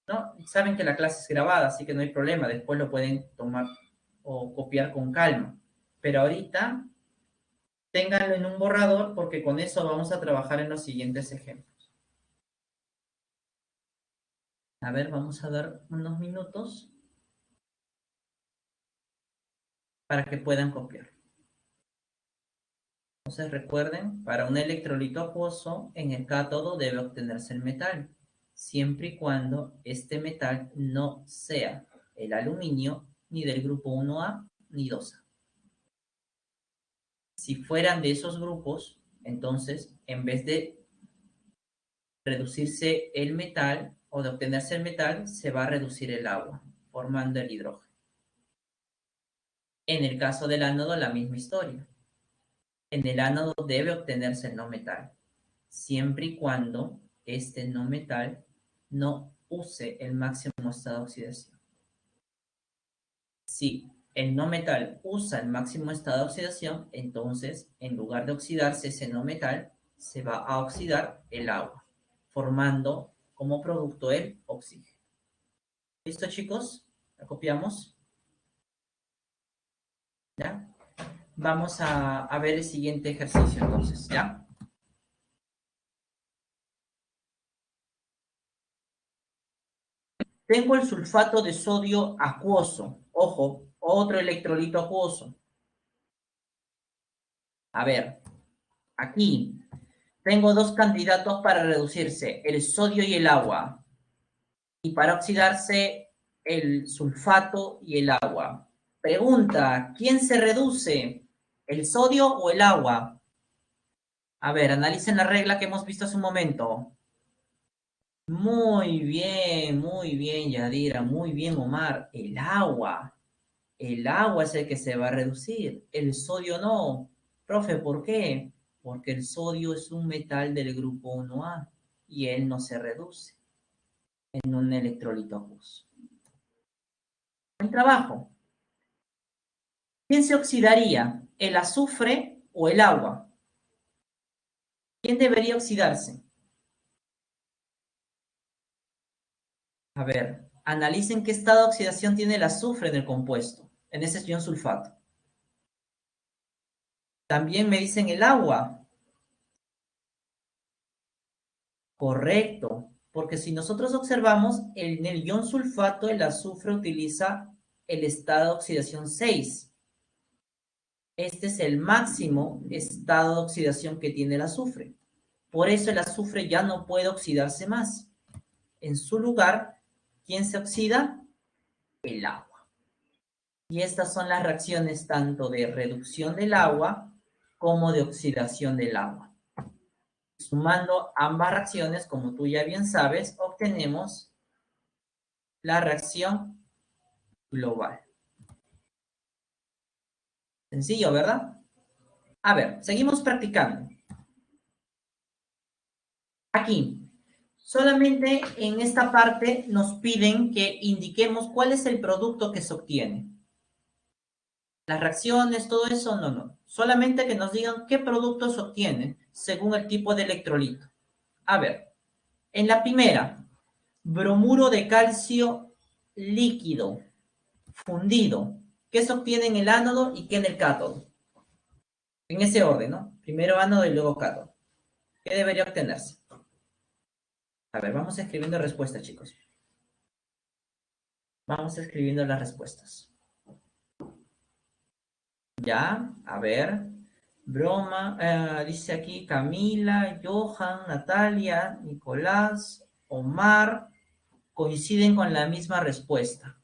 ¿No? Saben que la clase es grabada, así que no hay problema, después lo pueden tomar o copiar con calma. Pero ahorita ténganlo en un borrador porque con eso vamos a trabajar en los siguientes ejemplos. A ver, vamos a dar unos minutos para que puedan copiar. Entonces recuerden, para un electrolito acuoso, en el cátodo debe obtenerse el metal, siempre y cuando este metal no sea el aluminio ni del grupo 1A ni 2A. Si fueran de esos grupos, entonces, en vez de reducirse el metal o de obtenerse el metal, se va a reducir el agua, formando el hidrógeno. En el caso del ánodo, la misma historia. En el ánodo debe obtenerse el no metal, siempre y cuando este no metal no use el máximo estado de oxidación. Si el no metal usa el máximo estado de oxidación, entonces, en lugar de oxidarse ese no metal, se va a oxidar el agua, formando como producto el oxígeno. ¿Listo, chicos? ¿La copiamos? ¿Ya? Vamos a ver el siguiente ejercicio, entonces, ¿ya? Tengo el sulfato de sodio acuoso. Ojo, otro electrolito acuoso. A ver, aquí tengo dos candidatos para reducirse, el sodio y el agua. Y para oxidarse, el sulfato y el agua. Pregunta, ¿quién se reduce? ¿El sodio o el agua? A ver, analicen la regla que hemos visto hace un momento. Muy bien, Yadira, muy bien, Omar. El agua es el que se va a reducir, el sodio no. Profe, ¿por qué? Porque el sodio es un metal del grupo 1A y él no se reduce en un electrolito acuoso. Buen trabajo. ¿Quién se oxidaría? ¿El azufre o el agua? ¿Quién debería oxidarse? A ver, analicen qué estado de oxidación tiene el azufre en el compuesto, en ese ion sulfato. También me dicen el agua. Correcto, porque si nosotros observamos, en el ion sulfato el azufre utiliza el estado de oxidación 6. Este es el máximo estado de oxidación que tiene el azufre. Por eso el azufre ya no puede oxidarse más. En su lugar, ¿quién se oxida? El agua. Y estas son las reacciones tanto de reducción del agua como de oxidación del agua. Sumando ambas reacciones, como tú ya bien sabes, obtenemos la reacción global. Sencillo, ¿verdad? A ver, seguimos practicando. Aquí, solamente en esta parte nos piden que indiquemos cuál es el producto que se obtiene. Las reacciones, todo eso, no. Solamente que nos digan qué producto se obtiene según el tipo de electrolito. A ver, en la primera, bromuro de calcio líquido, fundido. ¿Qué se obtiene en el ánodo y qué en el cátodo? En ese orden, ¿no? Primero ánodo y luego cátodo. ¿Qué debería obtenerse? A ver, vamos escribiendo respuestas, chicos. Vamos escribiendo las respuestas. Ya, a ver. Broma, dice aquí Camila, Johan, Natalia, Nicolás, Omar, coinciden con la misma respuesta.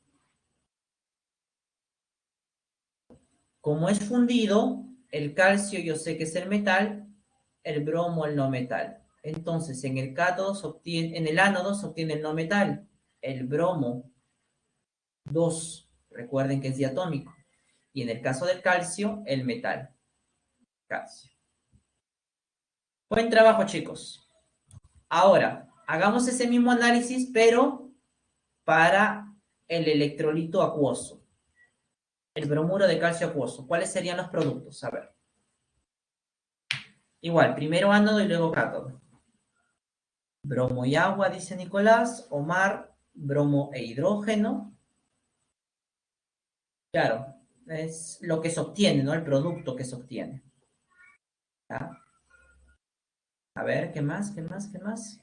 Como es fundido, el calcio yo sé que es el metal, el bromo el no metal. Entonces, en el cátodo se obtiene, en el ánodo se obtiene el no metal, el bromo 2. Recuerden que es diatómico. Y en el caso del calcio, el metal. Calcio. Buen trabajo, chicos. Ahora, hagamos ese mismo análisis, pero para el electrolito acuoso. El bromuro de calcio acuoso. ¿Cuáles serían los productos? A ver. Igual, primero ánodo y luego cátodo. Bromo y agua, dice Nicolás. Omar, bromo e hidrógeno. Claro, es lo que se obtiene, ¿no? El producto que se obtiene. ¿Ya? A ver, ¿qué más? ¿Qué más? ¿Qué más?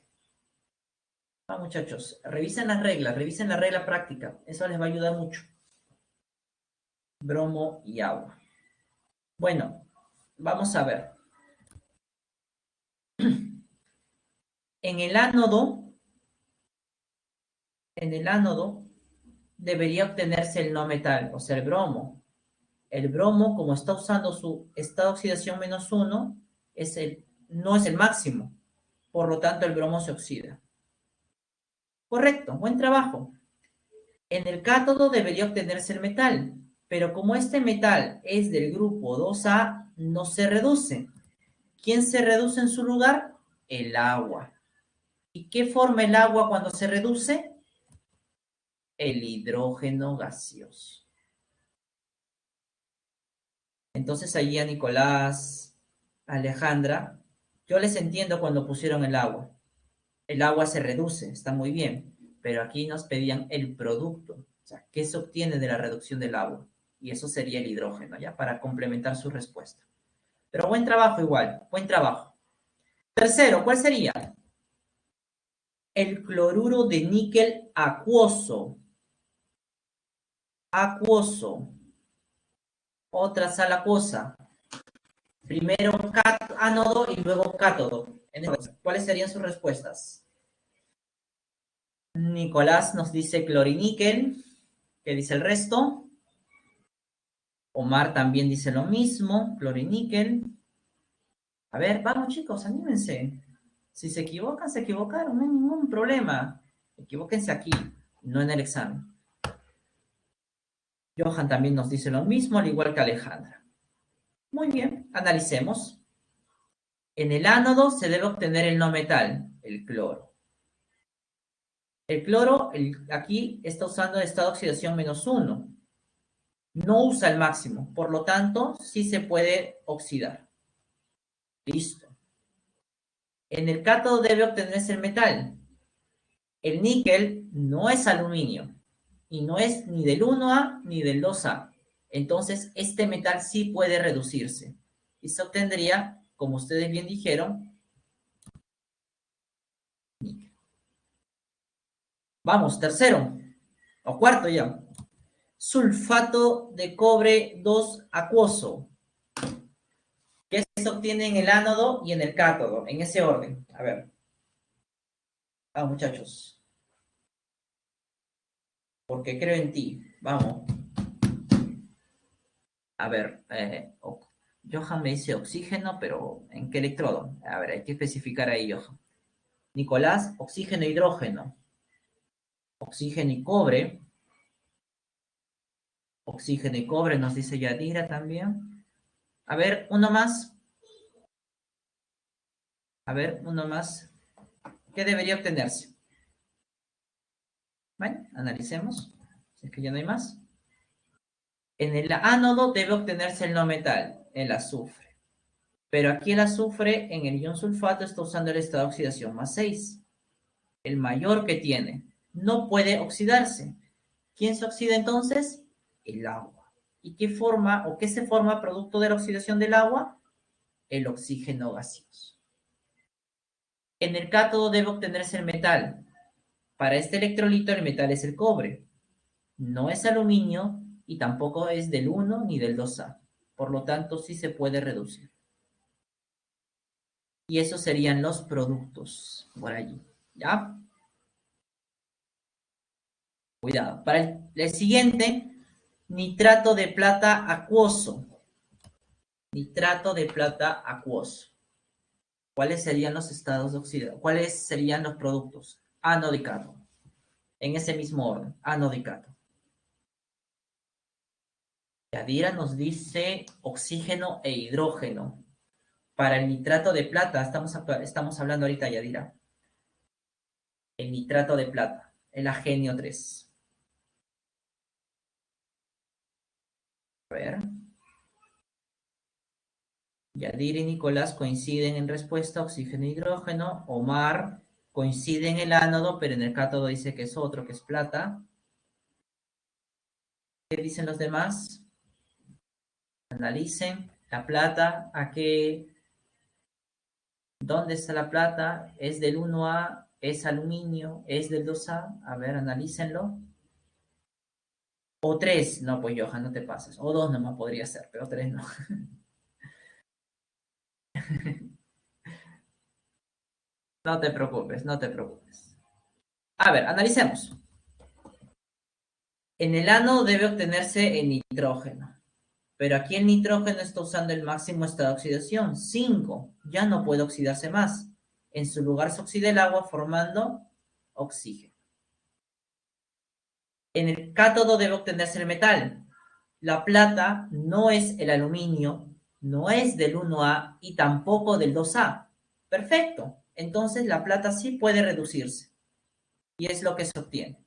Ah, muchachos, revisen la regla práctica. Eso les va a ayudar mucho. Bromo y agua. Bueno, vamos a ver. En el ánodo debería obtenerse el no metal, o sea, el bromo. El bromo, como está usando su estado de oxidación -1, no es el máximo. Por lo tanto, el bromo se oxida. Correcto, buen trabajo. En el cátodo debería obtenerse el metal, pero como este metal es del grupo 2A, no se reduce. ¿Quién se reduce en su lugar? El agua. ¿Y qué forma el agua cuando se reduce? El hidrógeno gaseoso. Entonces allí a Nicolás, a Alejandra, yo les entiendo cuando pusieron el agua. El agua se reduce, está muy bien, pero aquí nos pedían el producto, o sea, ¿qué se obtiene de la reducción del agua? Y eso sería el hidrógeno, ¿ya? Para complementar su respuesta. Pero buen trabajo igual, buen trabajo. Tercero, ¿cuál sería? El cloruro de níquel acuoso. Acuoso. Otra sal acuosa. Primero ánodo y luego cátodo. ¿Cuáles serían sus respuestas? Nicolás nos dice cloriníquel. ¿Qué dice el resto? Omar también dice lo mismo, cloriníquel. A ver, vamos chicos, anímense. Si se equivocan, se equivocaron, no hay ningún problema. Equivóquense aquí, no en el examen. Johan también nos dice lo mismo, al igual que Alejandra. Muy bien, analicemos. En el ánodo se debe obtener el no metal, el cloro. El cloro aquí está usando el estado de oxidación -1. No usa el máximo, por lo tanto, sí se puede oxidar. Listo. En el cátodo debe obtenerse el metal. El níquel no es aluminio y no es ni del 1A ni del 2A. Entonces, este metal sí puede reducirse y se obtendría, como ustedes bien dijeron, níquel. Vamos, tercero o cuarto ya. Sulfato de cobre 2 acuoso, que se obtiene en el ánodo y en el cátodo, en ese orden. A ver. Muchachos. Porque creo en ti. Vamos. A ver, Johan me dice oxígeno, pero ¿en qué electrodo? A ver, hay que especificar ahí, Johan. Nicolás, oxígeno, hidrógeno. Oxígeno y cobre. Oxígeno y cobre, nos dice Yadira también. A ver, uno más. A ver, uno más. ¿Qué debería obtenerse? Bueno, analicemos. Si es que ya no hay más. En el ánodo debe obtenerse el no metal, el azufre. Pero aquí el azufre en el ion sulfato está usando el estado de oxidación +6. El mayor que tiene. No puede oxidarse. ¿Quién se oxida entonces? El agua. ¿Y qué forma o qué se forma producto de la oxidación del agua? El oxígeno gaseoso. En el cátodo debe obtenerse el metal. Para este electrolito el metal es el cobre. No es aluminio y tampoco es del 1 ni del 2A. Por lo tanto, sí se puede reducir. Y esos serían los productos por allí. ¿Ya? Cuidado. Para el siguiente, nitrato de plata acuoso. Nitrato de plata acuoso. ¿Cuáles serían los estados de oxidación? ¿Cuáles serían los productos? Ánodo y cátodo. En ese mismo orden, ánodo y cátodo. Yadira nos dice oxígeno e hidrógeno. Para el nitrato de plata, estamos hablando ahorita, Yadira. El nitrato de plata, el agenio 3. A ver. Yadira y Nicolás coinciden en respuesta, oxígeno e hidrógeno. Omar coincide en el ánodo, pero en el cátodo dice que es otro, que es plata. ¿Qué dicen los demás? Analicen la plata, ¿dónde está la plata? ¿Es del 1A? ¿Es aluminio? ¿Es del 2A? A ver, analícenlo. O 3, no, pues Johan, no te pases. O 2 nomás podría ser, pero 3 no. No te preocupes, no te preocupes. A ver, analicemos. En el ánodo debe obtenerse el nitrógeno. Pero aquí el nitrógeno está usando el máximo estado de oxidación, 5. Ya no puede oxidarse más. En su lugar se oxida el agua formando oxígeno. En el cátodo debe obtenerse el metal. La plata no es el aluminio, no es del 1A y tampoco del 2A. Perfecto. Entonces la plata sí puede reducirse. Y es lo que se obtiene.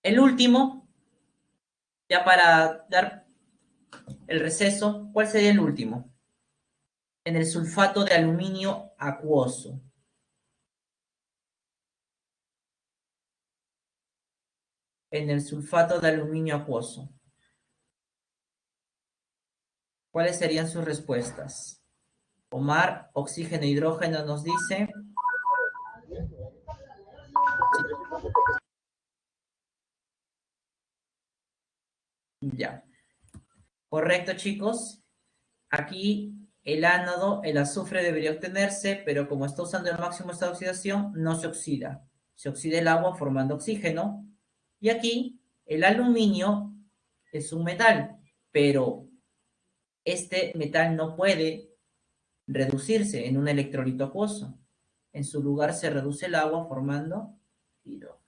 El último, ya para dar el receso, ¿cuál sería el último? En el sulfato de aluminio acuoso. En el sulfato de aluminio acuoso. ¿Cuáles serían sus respuestas? Omar, oxígeno, hidrógeno nos dice. Ya. Correcto, chicos. Aquí el ánodo, el azufre debería obtenerse, pero como está usando el máximo estado de oxidación, no se oxida. Se oxida el agua formando oxígeno. Y aquí el aluminio es un metal, pero este metal no puede reducirse en un electrolito acuoso. En su lugar se reduce el agua formando hidrógeno.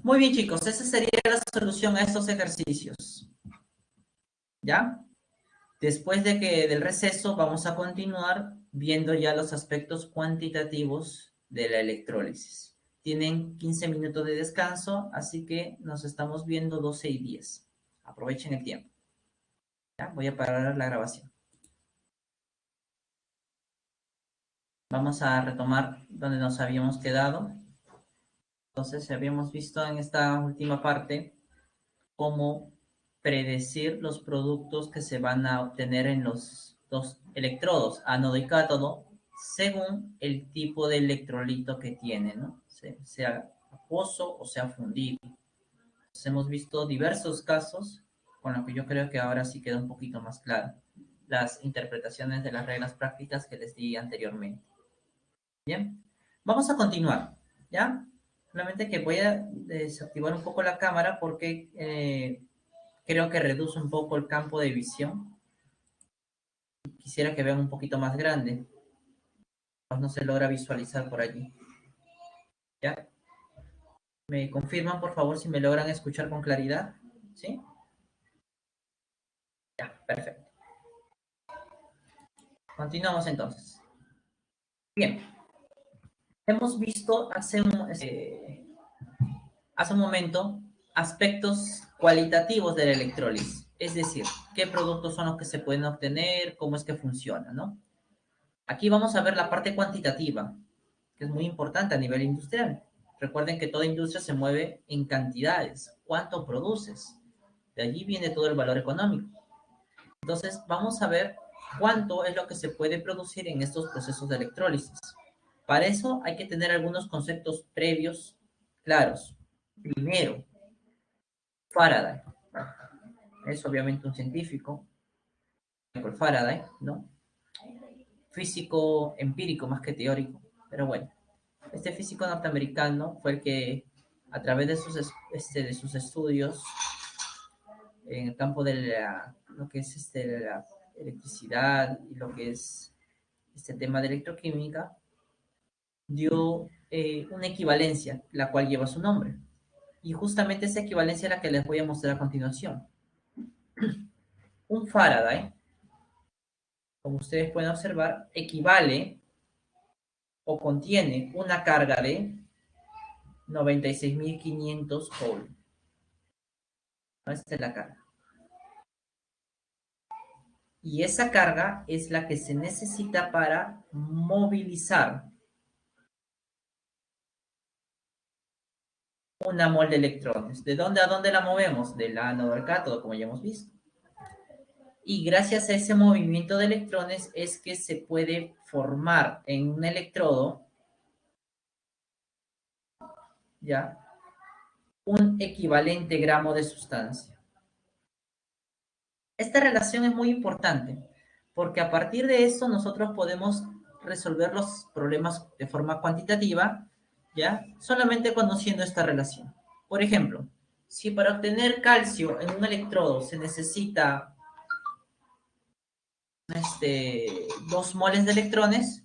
Muy bien, chicos, esa sería la solución a estos ejercicios. ¿Ya? Después del receso vamos a continuar viendo ya los aspectos cuantitativos de la electrólisis. Tienen 15 minutos de descanso, así que nos estamos viendo 12 y 10. Aprovechen el tiempo. ¿Ya? Voy a parar la grabación. Vamos a retomar donde nos habíamos quedado. Entonces, habíamos visto en esta última parte cómo predecir los productos que se van a obtener en los dos electrodos, ánodo y cátodo, según el tipo de electrolito que tiene, ¿no? Sea acuoso o sea fundido. Entonces, hemos visto diversos casos, con lo que yo creo que ahora sí queda un poquito más claro las interpretaciones de las reglas prácticas que les di anteriormente. Bien, vamos a continuar, ¿ya? Solamente que voy a desactivar un poco la cámara porque creo que reduce un poco el campo de visión. Quisiera que vean un poquito más grande. Pues no se logra visualizar por allí. ¿Ya? ¿Me confirman, por favor, si me logran escuchar con claridad? ¿Sí? Ya, perfecto. Continuamos entonces. Bien. Hemos visto hace un momento aspectos cualitativos de la electrólisis. Es decir, qué productos son los que se pueden obtener, cómo es que funciona, ¿no? Aquí vamos a ver la parte cuantitativa, que es muy importante a nivel industrial. Recuerden que toda industria se mueve en cantidades. ¿Cuánto produces? De allí viene todo el valor económico. Entonces, vamos a ver cuánto es lo que se puede producir en estos procesos de electrólisis. Para eso hay que tener algunos conceptos previos claros. Primero, Faraday. Es obviamente un científico, por Faraday, ¿no? Físico empírico más que teórico, pero bueno. Este físico norteamericano fue el que, a través de sus estudios en el campo de lo que es la electricidad y lo que es este tema de electroquímica, dio una equivalencia, la cual lleva su nombre. Y justamente esa equivalencia es la que les voy a mostrar a continuación. Un Faraday, como ustedes pueden observar, equivale o contiene una carga de 96.500 joules. Esta es la carga. Y esa carga es la que se necesita para movilizar una mol de electrones. ¿De dónde a dónde la movemos? Del ánodo al cátodo, como ya hemos visto. Y gracias a ese movimiento de electrones es que se puede formar en un electrodo, ¿ya? Un equivalente gramo de sustancia. Esta relación es muy importante porque a partir de eso nosotros podemos resolver los problemas de forma cuantitativa, ¿ya? Solamente conociendo esta relación. Por ejemplo, si para obtener calcio en un electrodo se necesita 2 moles de electrones,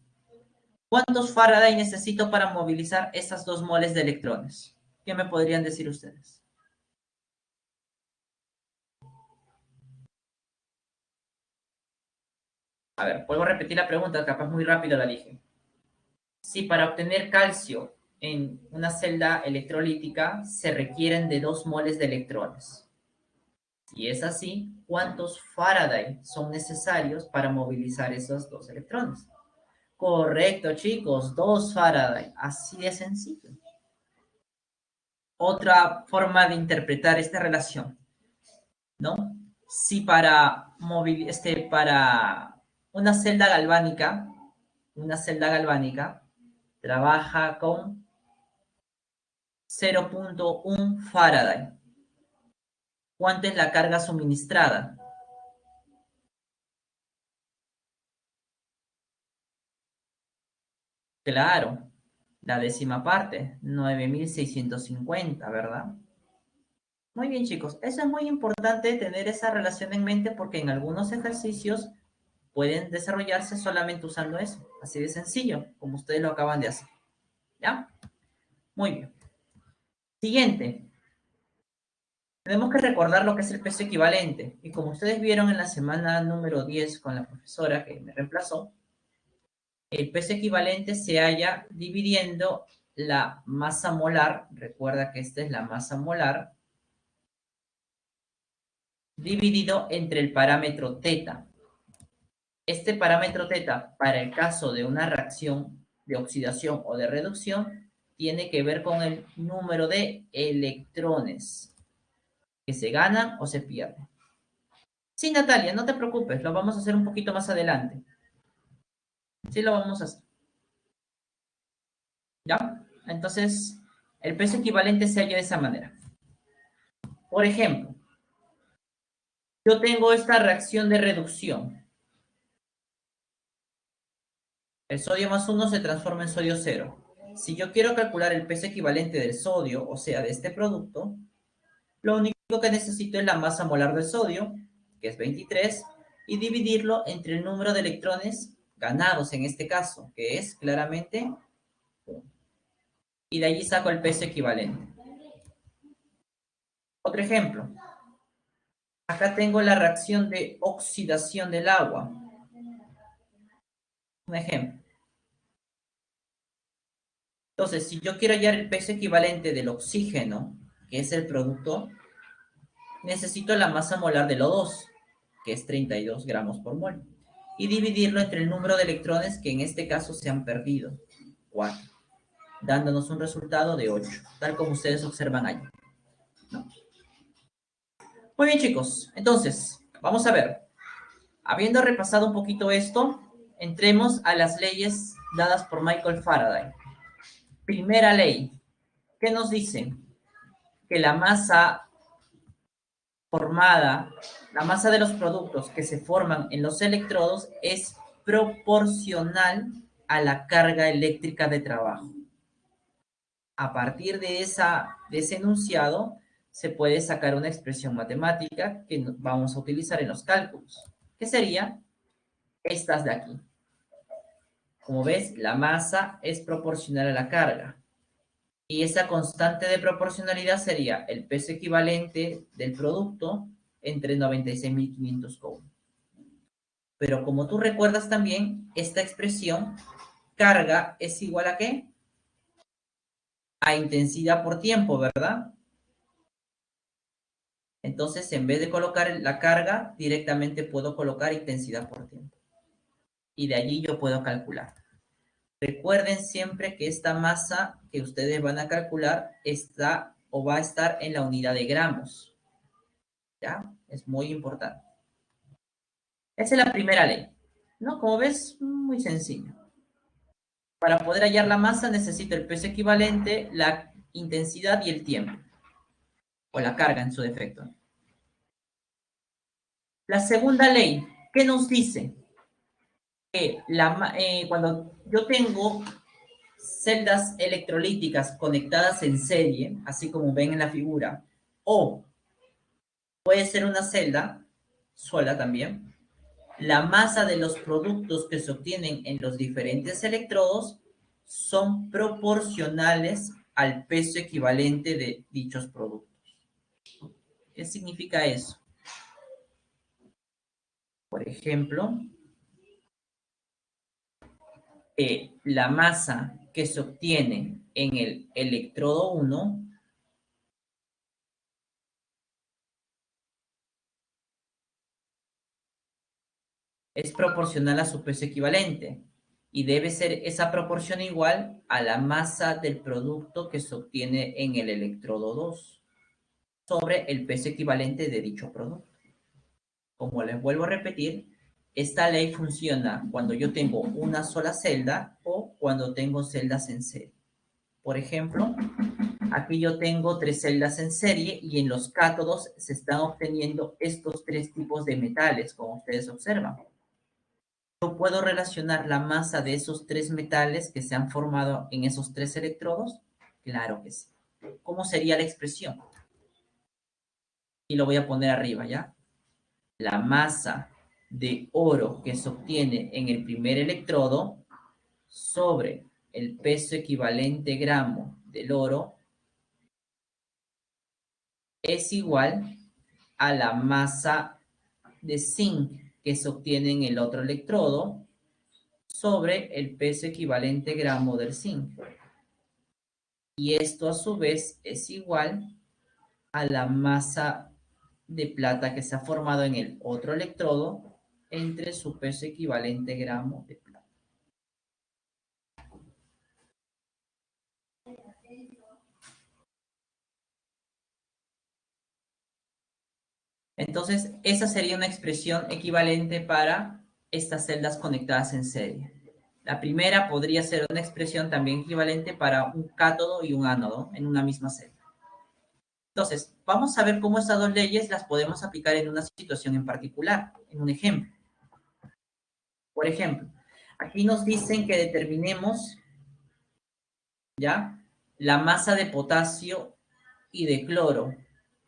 ¿cuántos Faraday necesito para movilizar esas 2 moles de electrones? ¿Qué me podrían decir ustedes? A ver, vuelvo a repetir la pregunta, capaz muy rápido la dije. Si para obtener calcio en una celda electrolítica se requieren de 2 moles de electrones. Si es así, ¿cuántos Faraday son necesarios para movilizar esos 2 electrones? Correcto, chicos, 2 Faraday. Así de sencillo. Otra forma de interpretar esta relación, ¿no? Si para una celda galvánica trabaja con 0.1 Faraday. ¿Cuánto es la carga suministrada? Claro, la décima parte, 9.650, ¿verdad? Muy bien, chicos. Eso es muy importante tener esa relación en mente porque en algunos ejercicios pueden desarrollarse solamente usando eso. Así de sencillo, como ustedes lo acaban de hacer. ¿Ya? Muy bien. Siguiente. Tenemos que recordar lo que es el peso equivalente. Y como ustedes vieron en la semana número 10 con la profesora que me reemplazó, el peso equivalente se halla dividiendo la masa molar, recuerda que esta es la masa molar, dividido entre el parámetro teta. Este parámetro teta, para el caso de una reacción de oxidación o de reducción, tiene que ver con el número de electrones que se ganan o se pierden. Sí, Natalia, no te preocupes, lo vamos a hacer un poquito más adelante. Sí, lo vamos a hacer. ¿Ya? Entonces, el peso equivalente se halla de esa manera. Por ejemplo, yo tengo esta reacción de reducción. El sodio más 1 se transforma en sodio 0. Si yo quiero calcular el peso equivalente del sodio, o sea, de este producto, lo único que necesito es la masa molar del sodio, que es 23, y dividirlo entre el número de electrones ganados en este caso, que es claramente 1. Y de allí saco el peso equivalente. Otro ejemplo. Acá tengo la reacción de oxidación del agua. Un ejemplo. Entonces, si yo quiero hallar el peso equivalente del oxígeno, que es el producto, necesito la masa molar del O2, que es 32 gramos por mol, y dividirlo entre el número de electrones que en este caso se han perdido, 4, dándonos un resultado de 8, tal como ustedes observan ahí. Muy bien, chicos. Entonces, vamos a ver. Habiendo repasado un poquito esto, entremos a las leyes dadas por Michael Faraday. Primera ley. ¿Qué nos dice? Que la masa formada, la masa de los productos que se forman en los electrodos es proporcional a la carga eléctrica de trabajo. A partir de ese enunciado, se puede sacar una expresión matemática que vamos a utilizar en los cálculos, que sería estas de aquí. Como ves, la masa es proporcional a la carga. Y esa constante de proporcionalidad sería el peso equivalente del producto entre 96.500 coulombs. Pero como tú recuerdas también, esta expresión, carga es igual a ¿qué? A intensidad por tiempo, ¿verdad? Entonces, en vez de colocar la carga, directamente puedo colocar intensidad por tiempo. Y de allí yo puedo calcular. Recuerden siempre que esta masa que ustedes van a calcular está o va a estar en la unidad de gramos. ¿Ya? Es muy importante. Esa es la primera ley. ¿No? Como ves, muy sencillo. Para poder hallar la masa necesito el peso equivalente, la intensidad y el tiempo. O la carga en su defecto. La segunda ley, ¿qué nos dice? Que cuando yo tengo celdas electrolíticas conectadas en serie, así como ven en la figura, o puede ser una celda sola también, la masa de los productos que se obtienen en los diferentes electrodos son proporcionales al peso equivalente de dichos productos. ¿Qué significa eso? Por ejemplo, la masa que se obtiene en el electrodo 1 es proporcional a su peso equivalente y debe ser esa proporción igual a la masa del producto que se obtiene en el electrodo 2 sobre el peso equivalente de dicho producto. Como les vuelvo a repetir, esta ley funciona cuando yo tengo una sola celda o cuando tengo celdas en serie. Por ejemplo, aquí yo tengo 3 celdas en serie y en los cátodos se están obteniendo estos 3 tipos de metales, como ustedes observan. ¿Yo puedo relacionar la masa de esos 3 metales que se han formado en esos 3 electrodos? Claro que sí. ¿Cómo sería la expresión? Y lo voy a poner arriba, ¿ya? La masa de oro que se obtiene en el primer electrodo sobre el peso equivalente gramo del oro es igual a la masa de zinc que se obtiene en el otro electrodo sobre el peso equivalente gramo del zinc. Y esto a su vez es igual a la masa de plata que se ha formado en el otro electrodo entre su peso equivalente gramo de plata. Entonces, esa sería una expresión equivalente para estas celdas conectadas en serie. La primera podría ser una expresión también equivalente para un cátodo y un ánodo en una misma celda. Entonces, vamos a ver cómo estas dos leyes las podemos aplicar en una situación en particular, en un ejemplo. Por ejemplo, aquí nos dicen que determinemos, ¿ya?, la masa de potasio y de cloro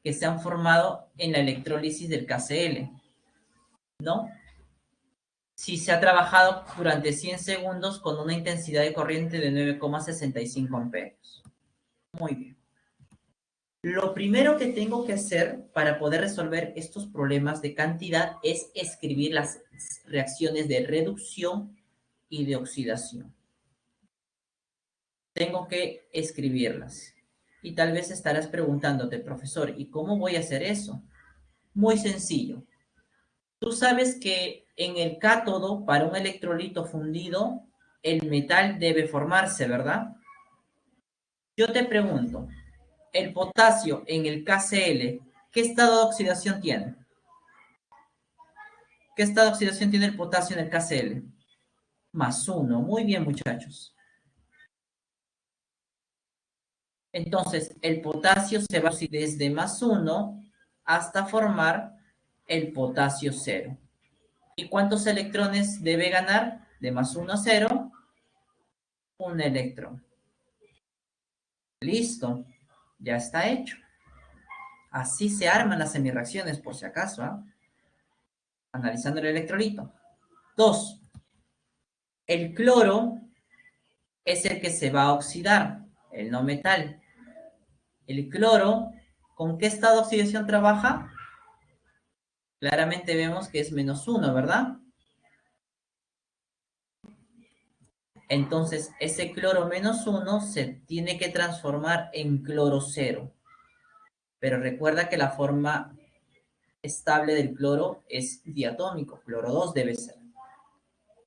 que se han formado en la electrólisis del KCl, ¿no? Si se ha trabajado durante 100 segundos con una intensidad de corriente de 9,65 amperios. Muy bien. Lo primero que tengo que hacer para poder resolver estos problemas de cantidad es escribir las reacciones de reducción y de oxidación. Tengo que escribirlas. Y tal vez estarás preguntándote, profesor, ¿y cómo voy a hacer eso? Muy sencillo. Tú sabes que en el cátodo, para un electrolito fundido, el metal debe formarse, ¿verdad? Yo te pregunto, el potasio en el KCl, ¿qué estado de oxidación tiene? ¿Qué estado de oxidación tiene el potasio en el KCl? +1. Muy bien, muchachos. Entonces, el potasio se va a oxidar desde +1 hasta formar el potasio 0. ¿Y cuántos electrones debe ganar? De +1 a 0, un electrón. Listo, ya está hecho. Así se arman las semireacciones, por si acaso, ¿eh? Analizando el electrolito. 2. El cloro es el que se va a oxidar, el no metal. El cloro, ¿con qué estado de oxidación trabaja? Claramente vemos que es -1, ¿verdad? Entonces, ese cloro -1 se tiene que transformar en cloro 0. Pero recuerda que la forma estable del cloro es diatómico, cloro 2 debe ser.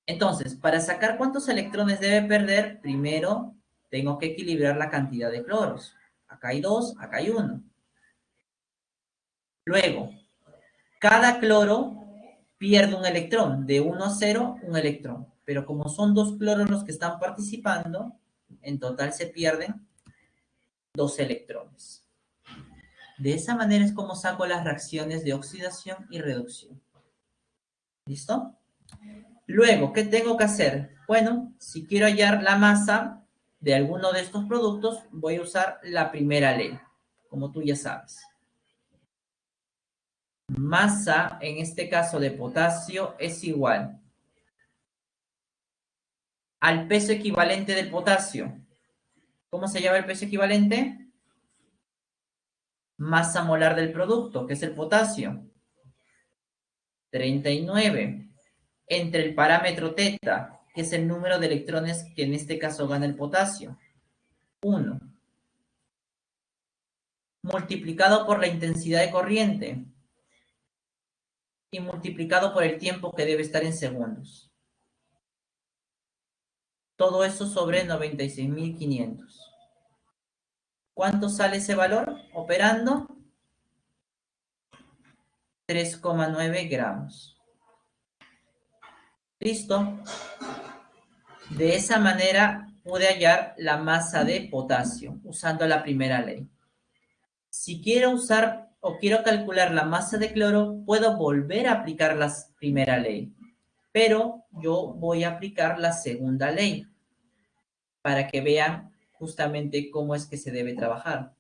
Entonces, para sacar cuántos electrones debe perder, primero tengo que equilibrar la cantidad de cloros. Acá hay 2, acá hay 1. Luego, cada cloro pierde un electrón, de 1 a 0, un electrón. Pero como son 2 cloros los que están participando, en total se pierden 2 electrones. De esa manera es como saco las reacciones de oxidación y reducción. ¿Listo? Luego, ¿qué tengo que hacer? Bueno, si quiero hallar la masa de alguno de estos productos, voy a usar la primera ley, como tú ya sabes. Masa, en este caso de potasio, es igual al peso equivalente del potasio. ¿Cómo se llama el peso equivalente? Masa molar del producto, que es el potasio. 39. Entre el parámetro teta, que es el número de electrones que en este caso gana el potasio. 1. Multiplicado por la intensidad de corriente y multiplicado por el tiempo que debe estar en segundos. Todo eso sobre 96.500. ¿Cuánto sale ese valor operando? 3,9 gramos. Listo. De esa manera pude hallar la masa de potasio usando la primera ley. Si quiero usar o quiero calcular la masa de cloro, puedo volver a aplicar la primera ley, pero yo voy a aplicar la segunda ley para que vean justamente cómo es que se debe trabajar.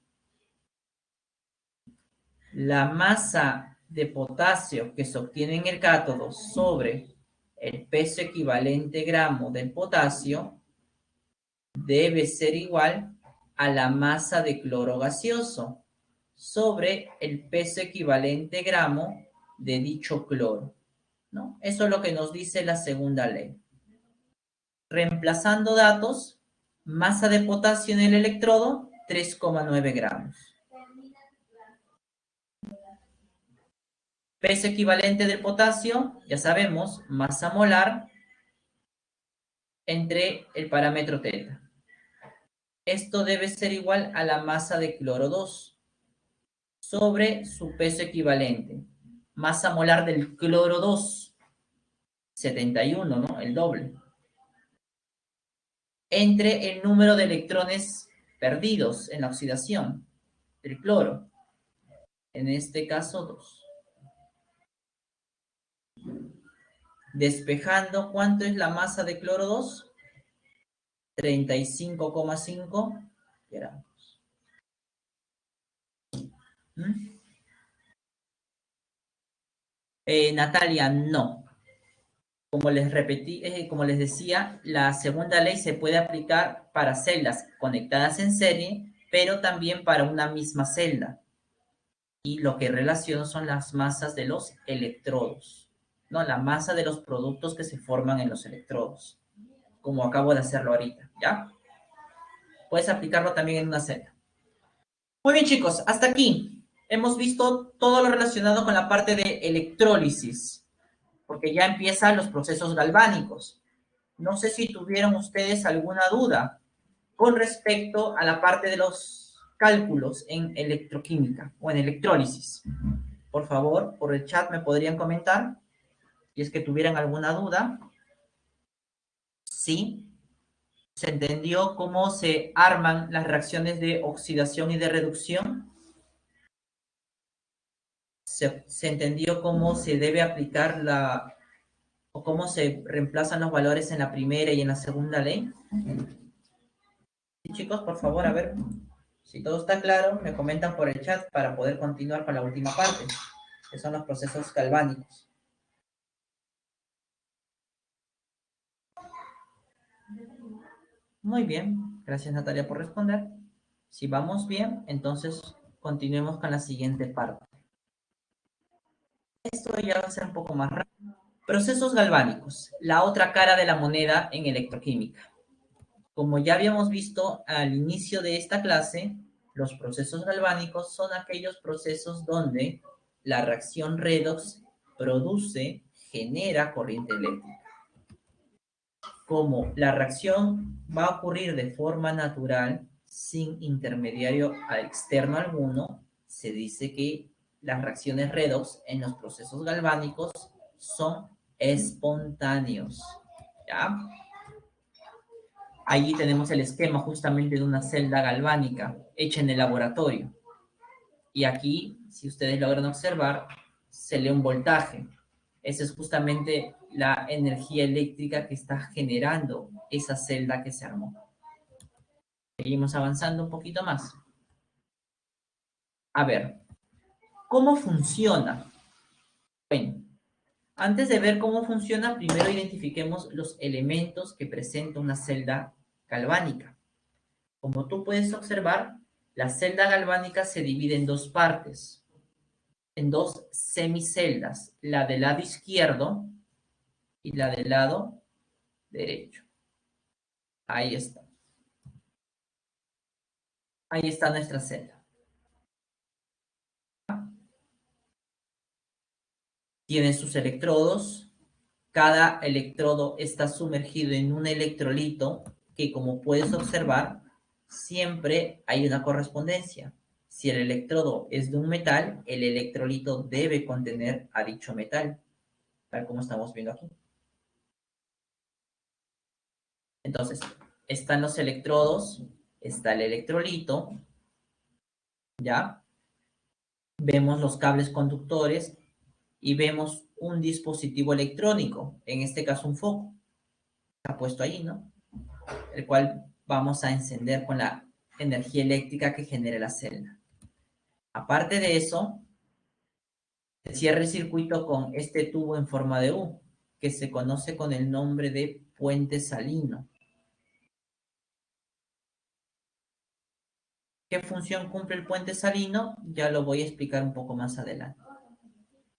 La masa de potasio que se obtiene en el cátodo sobre el peso equivalente gramo del potasio debe ser igual a la masa de cloro gaseoso sobre el peso equivalente gramo de dicho cloro, ¿no? Eso es lo que nos dice la segunda ley. Reemplazando datos, masa de potasio en el electrodo, 3,9 gramos. Peso equivalente del potasio, ya sabemos, masa molar entre el parámetro teta. Esto debe ser igual a la masa de cloro 2 sobre su peso equivalente. Masa molar del cloro 2, 71, ¿no? El doble. Entre el número de electrones perdidos en la oxidación del cloro. En este caso, 2. Despejando, ¿cuánto es la masa de cloro 2? 35,5 gramos. Natalia, no. Como les repetí, como les decía, la segunda ley se puede aplicar para celdas conectadas en serie, pero también para una misma celda. Y lo que relaciono son las masas de los electrodos, ¿no? La masa de los productos que se forman en los electrodos, como acabo de hacerlo ahorita, ¿ya? Puedes aplicarlo también en una celda. Muy bien, chicos, hasta aquí hemos visto todo lo relacionado con la parte de electrólisis, porque ya empiezan los procesos galvánicos. No sé si tuvieron ustedes alguna duda con respecto a la parte de los cálculos en electroquímica o en electrólisis. Por favor, por el chat me podrían comentar si es que tuvieran alguna duda. Sí. ¿Se entendió cómo se arman las reacciones de oxidación y de reducción? ¿Se entendió cómo se debe aplicar o cómo se reemplazan los valores en la primera y en la segunda ley? Sí, chicos, por favor, a ver, si todo está claro, me comentan por el chat para poder continuar con la última parte, que son los procesos galvánicos. Muy bien, gracias Natalia por responder. Si vamos bien, entonces continuemos con la siguiente parte. Esto ya va a ser un poco más rápido. Procesos galvánicos, la otra cara de la moneda en electroquímica. Como ya habíamos visto al inicio de esta clase, los procesos galvánicos son aquellos procesos donde la reacción redox genera corriente eléctrica. Como la reacción va a ocurrir de forma natural, sin intermediario externo alguno, se dice que las reacciones redox en los procesos galvánicos son espontáneos. ¿Ya? Allí tenemos el esquema justamente de una celda galvánica hecha en el laboratorio. Y aquí, si ustedes logran observar, se lee un voltaje. Esa es justamente la energía eléctrica que está generando esa celda que se armó. Seguimos avanzando un poquito más. A ver, ¿cómo funciona? Bueno, antes de ver cómo funciona, primero identifiquemos los elementos que presenta una celda galvánica. Como tú puedes observar, la celda galvánica se divide en dos partes, en dos semiceldas, la del lado izquierdo y la del lado derecho. Ahí está. Ahí está nuestra celda. Tiene sus electrodos. Cada electrodo está sumergido en un electrolito que, como puedes observar, siempre hay una correspondencia. Si el electrodo es de un metal, el electrolito debe contener a dicho metal, tal como estamos viendo aquí. Entonces, están los electrodos, está el electrolito, ¿ya? Vemos los cables conductores y vemos un dispositivo electrónico, en este caso un foco. Está puesto ahí, ¿no? El cual vamos a encender con la energía eléctrica que genere la celda. Aparte de eso, Se cierra el circuito con este tubo en forma de U, que se conoce con el nombre de puente salino. ¿Qué función cumple el puente salino? Ya lo voy a explicar un poco más adelante.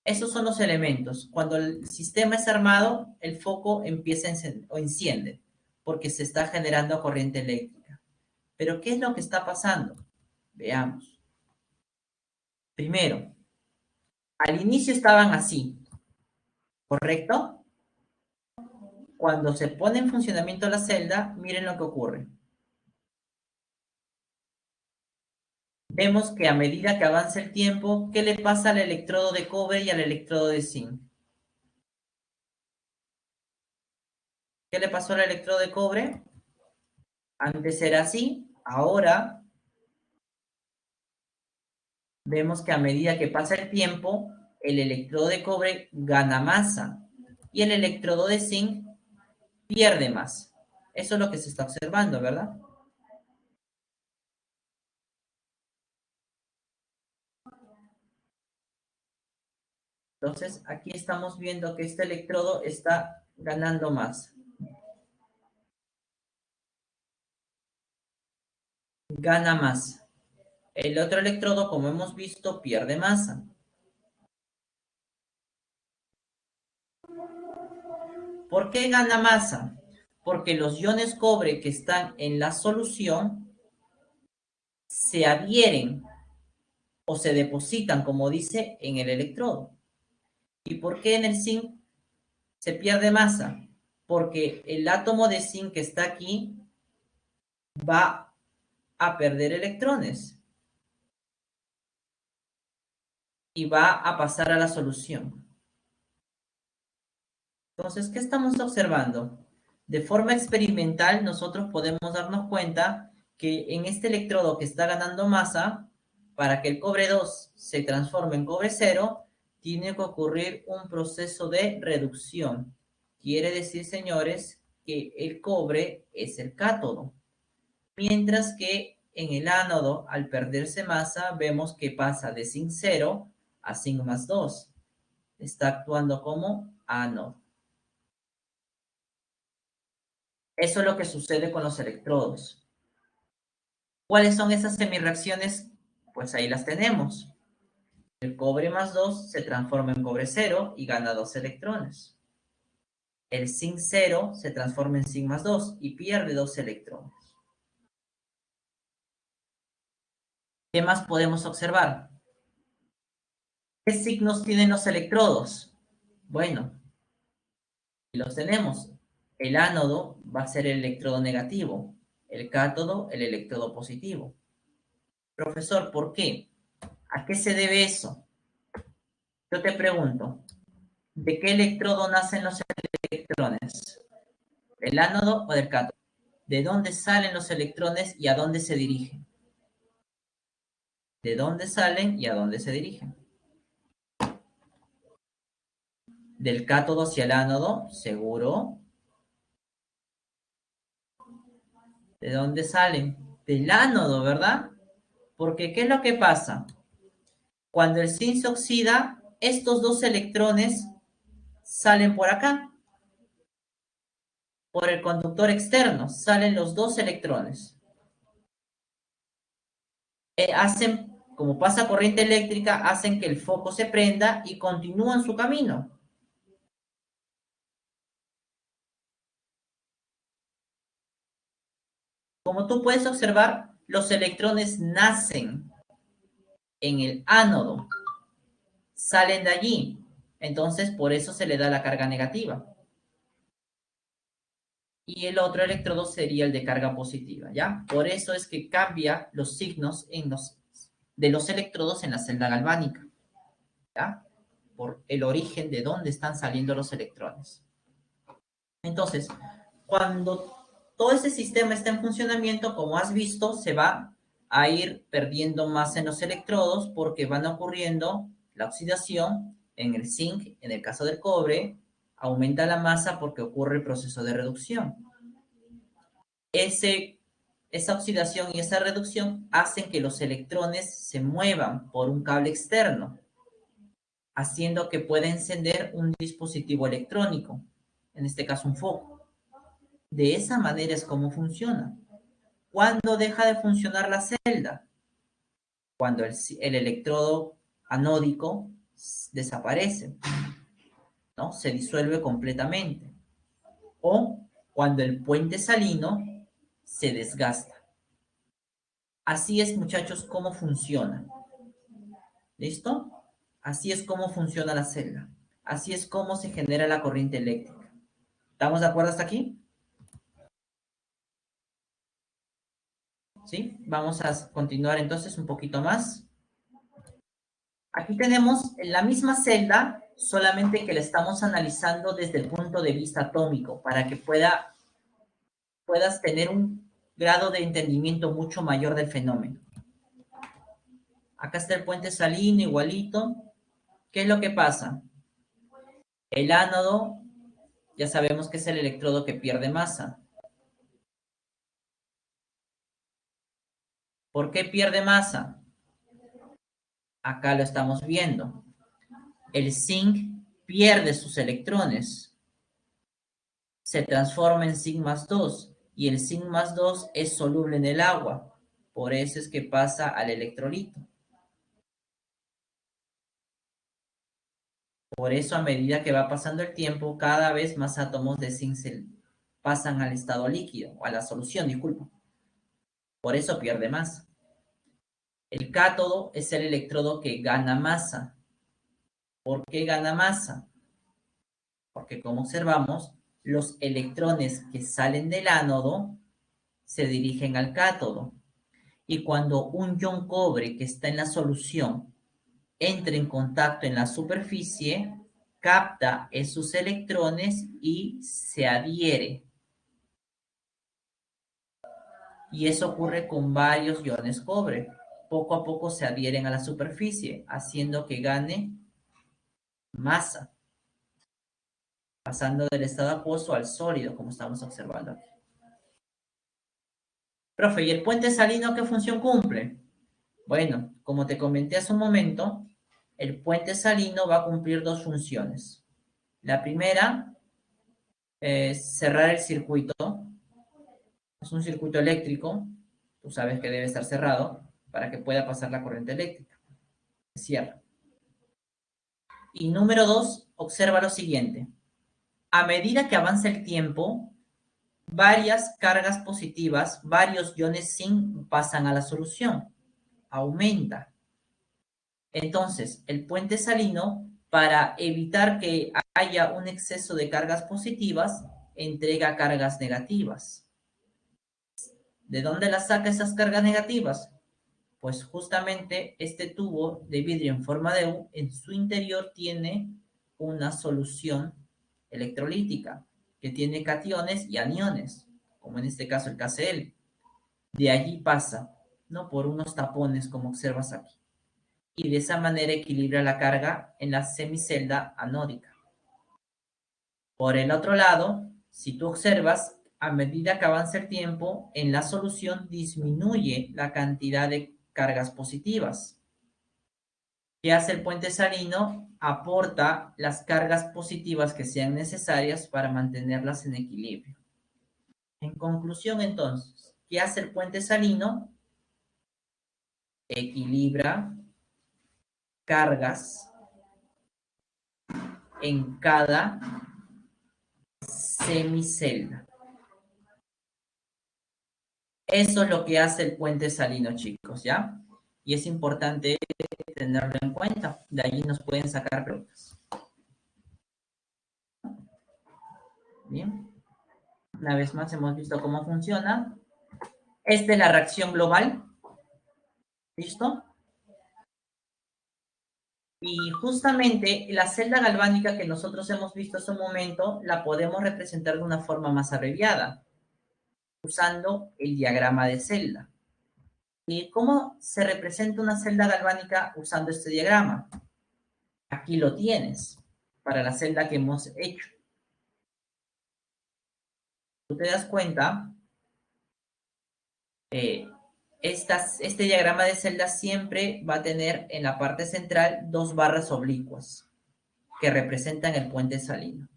Esos son los elementos. Cuando el sistema es armado, el foco empieza a o enciende, porque se está generando corriente eléctrica. Pero ¿qué es lo que está pasando? Veamos. Primero, al inicio estaban así, ¿correcto? Cuando se pone en funcionamiento la celda, miren lo que ocurre. Vemos que a medida que avanza el tiempo, ¿qué le pasa al electrodo de cobre y al electrodo de zinc? ¿Qué le pasó al electrodo de cobre? Antes era así, ahora vemos que a medida que pasa el tiempo, el electrodo de cobre gana masa y el electrodo de zinc pierde masa. Eso es lo que se está observando, ¿verdad? Entonces, aquí estamos viendo que este electrodo está ganando masa. Gana masa. El otro electrodo, como hemos visto, pierde masa. ¿Por qué gana masa? Porque los iones cobre que están en la solución se adhieren o se depositan, como dice, en el electrodo. ¿Y por qué en el zinc se pierde masa? Porque el átomo de zinc que está aquí va a perder electrones y va a pasar a la solución. Entonces, ¿qué estamos observando? De forma experimental, nosotros podemos darnos cuenta que en este electrodo que está ganando masa, para que el cobre 2 se transforme en cobre 0, tiene que ocurrir un proceso de reducción. Quiere decir, señores, que el cobre es el cátodo. Mientras que en el ánodo, al perderse masa, vemos que pasa de zinc 0 a zinc más 2. Está actuando como ánodo. Eso es lo que sucede con los electrodos. ¿Cuáles son esas semirreacciones? Pues ahí las tenemos. El cobre más 2 se transforma en cobre 0 y gana 2 electrones. El zinc 0 se transforma en zinc más 2 y pierde 2 electrones. ¿Qué más podemos observar? ¿Qué signos tienen los electrodos? Bueno, los tenemos. El ánodo va a ser el electrodo negativo, el cátodo el electrodo positivo. Profesor, ¿por qué? ¿A qué se debe eso? Yo te pregunto, ¿de qué electrodo nacen los electrones? ¿Del ánodo o del cátodo? ¿De dónde salen los electrones y a dónde se dirigen? ¿De dónde salen y a dónde se dirigen? ¿Del cátodo hacia el ánodo? Seguro. ¿De dónde salen? Del ánodo, ¿verdad? Porque ¿qué es lo que pasa? Cuando el zinc se oxida, estos dos electrones salen por acá, por el conductor externo, salen los dos electrones. Hacen, como pasa corriente eléctrica, hacen que el foco se prenda y continúan su camino. Como tú puedes observar, los electrones nacen en el ánodo, salen de allí. Entonces, por eso se le da la carga negativa. Y el otro electrodo sería el de carga positiva, ¿ya? Por eso es que cambia los signos de los electrodos en la celda galvánica, ¿ya? Por el origen de dónde están saliendo los electrones. Entonces, cuando todo ese sistema está en funcionamiento, como has visto, se va a ir perdiendo masa en los electrodos porque van ocurriendo la oxidación en el zinc, en el caso del cobre, aumenta la masa porque ocurre el proceso de reducción. Esa oxidación y esa reducción hacen que los electrones se muevan por un cable externo. haciendo que pueda encender un dispositivo electrónico, en este caso un foco. De esa manera es como funciona. ¿Cuándo deja de funcionar la celda? Cuando el electrodo anódico desaparece, ¿no? Se disuelve completamente. O cuando el puente salino se desgasta. Así es, muchachos, cómo funciona. ¿Listo? Así es como funciona la celda. Así es como se genera la corriente eléctrica. ¿Estamos de acuerdo hasta aquí? ¿Sí? Vamos a continuar entonces un poquito más. Aquí tenemos la misma celda, solamente que la estamos analizando desde el punto de vista atómico, para que puedas tener un grado de entendimiento mucho mayor del fenómeno. Acá está el puente salino igualito. ¿Qué es lo que pasa? El ánodo, ya sabemos que es el electrodo que pierde masa. ¿Por qué pierde masa? Acá lo estamos viendo. El zinc pierde sus electrones, se transforma en zinc más 2 y el zinc más 2 es soluble en el agua. Por eso es que pasa al electrolito. Por eso a medida que va pasando el tiempo, cada vez más átomos de zinc pasan al estado líquido, o a la solución, disculpa. Por eso pierde masa. El cátodo es el electrodo que gana masa. ¿Por qué gana masa? Porque como observamos, los electrones que salen del ánodo se dirigen al cátodo. Y cuando un ion cobre que está en la solución entra en contacto en la superficie, capta esos electrones y se adhiere. Y eso ocurre con varios iones cobre. Poco a poco se adhieren a la superficie, haciendo que gane masa, pasando del estado acuoso al sólido, como estamos observando aquí. Profe, ¿y el puente salino qué función cumple? Bueno, como te comenté hace un momento, el puente salino va a cumplir dos funciones. La primera es cerrar el circuito. Es un circuito eléctrico. Tú sabes que debe estar cerrado para que pueda pasar la corriente eléctrica. Se cierra. Y número dos, observa lo siguiente. A medida que avanza el tiempo, varias cargas positivas, varios iones zinc pasan a la solución. Aumenta. Entonces, el puente salino, para evitar que haya un exceso de cargas positivas, entrega cargas negativas. ¿De dónde las saca esas cargas negativas? Pues justamente este tubo de vidrio en forma de U, en su interior tiene una solución electrolítica que tiene cationes y aniones, como en este caso el KCl. De allí pasa, ¿no? Por unos tapones, como observas aquí. Y de esa manera equilibra la carga en la semicelda anódica. Por el otro lado, si tú observas, a medida que avanza el tiempo, en la solución disminuye la cantidad de cargas positivas. ¿Qué hace el puente salino? Aporta las cargas positivas que sean necesarias para mantenerlas en equilibrio. En conclusión, entonces, ¿qué hace el puente salino? Equilibra cargas en cada semicelda. Eso es lo que hace el puente salino, chicos, ¿ya? Y es importante tenerlo en cuenta. De allí nos pueden sacar preguntas. Bien. Una vez más hemos visto cómo funciona. Esta es la reacción global. ¿Listo? Y justamente la celda galvánica que nosotros hemos visto hace un momento la podemos representar de una forma más abreviada, usando el diagrama de celda. ¿Y cómo se representa una celda galvánica usando este diagrama? Aquí lo tienes, para la celda que hemos hecho. Tú te das cuenta, este diagrama de celda siempre va a tener en la parte central dos barras oblicuas que representan el puente salino.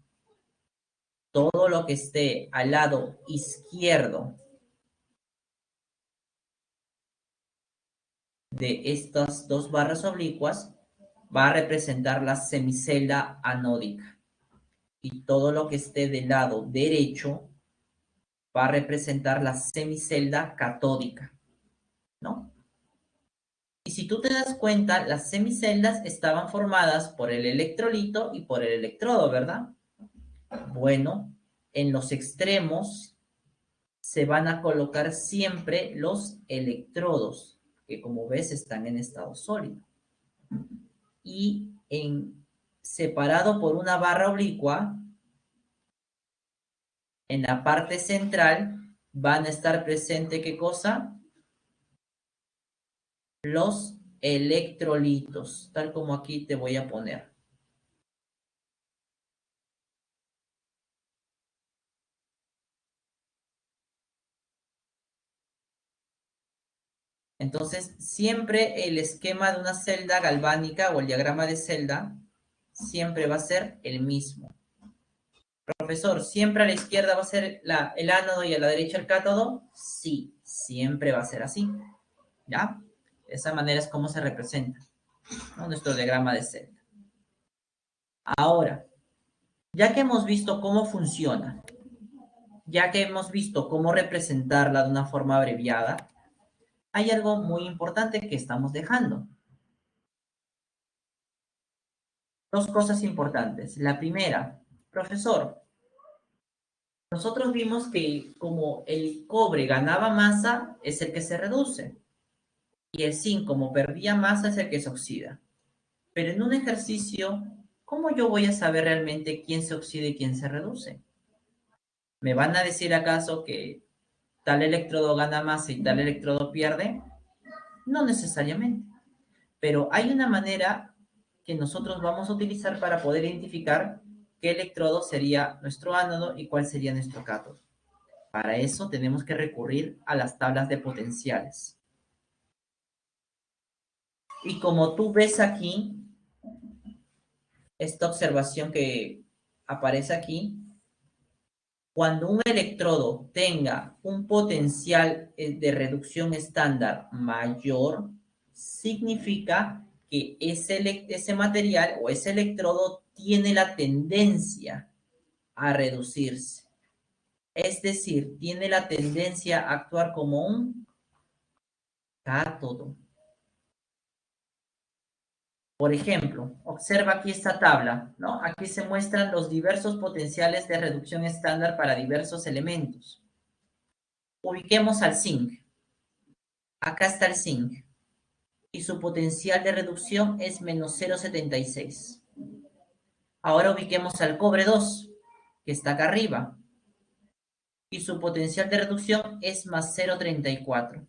Todo lo que esté al lado izquierdo de estas dos barras oblicuas va a representar la semicelda anódica. Y todo lo que esté del lado derecho va a representar la semicelda catódica, ¿no? Y si tú te das cuenta, las semiceldas estaban formadas por el electrolito y por el electrodo, ¿verdad? Bueno, en los extremos se van a colocar siempre los electrodos, que como ves están en estado sólido. Y separado por una barra oblicua, en la parte central van a estar presentes, ¿qué cosa? Los electrolitos, tal como aquí te voy a poner. Entonces, siempre el esquema de una celda galvánica o el diagrama de celda siempre va a ser el mismo. Profesor, ¿siempre a la izquierda va a ser el ánodo y a la derecha el cátodo? Sí, siempre va a ser así. ¿Ya? De esa manera es como se representa, ¿no?, nuestro diagrama de celda. Ahora, ya que hemos visto cómo funciona, ya que hemos visto cómo representarla de una forma abreviada, hay algo muy importante que estamos dejando. Dos cosas importantes. La primera, profesor, nosotros vimos que como el cobre ganaba masa, es el que se reduce. Y el zinc, como perdía masa, es el que se oxida. Pero en un ejercicio, ¿cómo yo voy a saber realmente quién se oxida y quién se reduce? ¿Me van a decir acaso que tal electrodo gana masa y tal electrodo pierde? No necesariamente. Pero hay una manera que nosotros vamos a utilizar para poder identificar qué electrodo sería nuestro ánodo y cuál sería nuestro cátodo. Para eso tenemos que recurrir a las tablas de potenciales. Y como tú ves aquí, esta observación que aparece aquí, cuando un electrodo tenga un potencial de reducción estándar mayor, significa que ese material o ese electrodo tiene la tendencia a reducirse. Es decir, tiene la tendencia a actuar como un cátodo. Por ejemplo, observa aquí esta tabla, ¿no? Aquí se muestran los diversos potenciales de reducción estándar para diversos elementos. Ubiquemos al zinc. Acá está el zinc. Y su potencial de reducción es menos 0,76. Ahora ubiquemos al cobre 2, que está acá arriba. Y su potencial de reducción es más 0,34.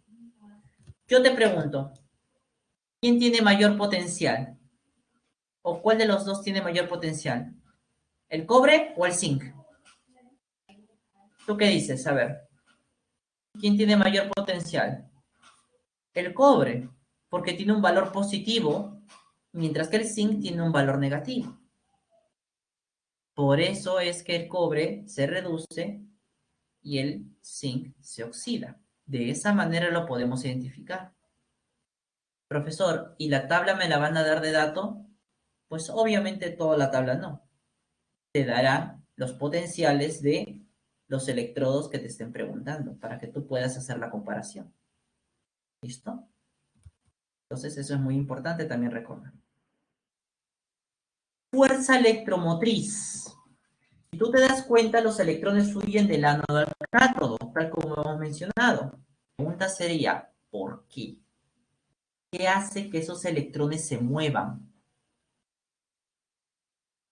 Yo te pregunto, ¿quién tiene mayor potencial? ¿O cuál de los dos tiene mayor potencial? ¿El cobre o el zinc? ¿Tú qué dices? A ver, ¿quién tiene mayor potencial? El cobre, porque tiene un valor positivo, mientras que el zinc tiene un valor negativo. Por eso es que el cobre se reduce y el zinc se oxida. De esa manera lo podemos identificar. Profesor, ¿y la tabla me la van a dar de dato? Pues obviamente toda la tabla no. Te darán los potenciales de los electrodos que te estén preguntando para que tú puedas hacer la comparación. ¿Listo? Entonces eso es muy importante también recordar. Fuerza electromotriz. Si tú te das cuenta, los electrones fluyen del ánodo al cátodo, tal como hemos mencionado. La pregunta sería, ¿por qué? ¿Qué hace que esos electrones se muevan?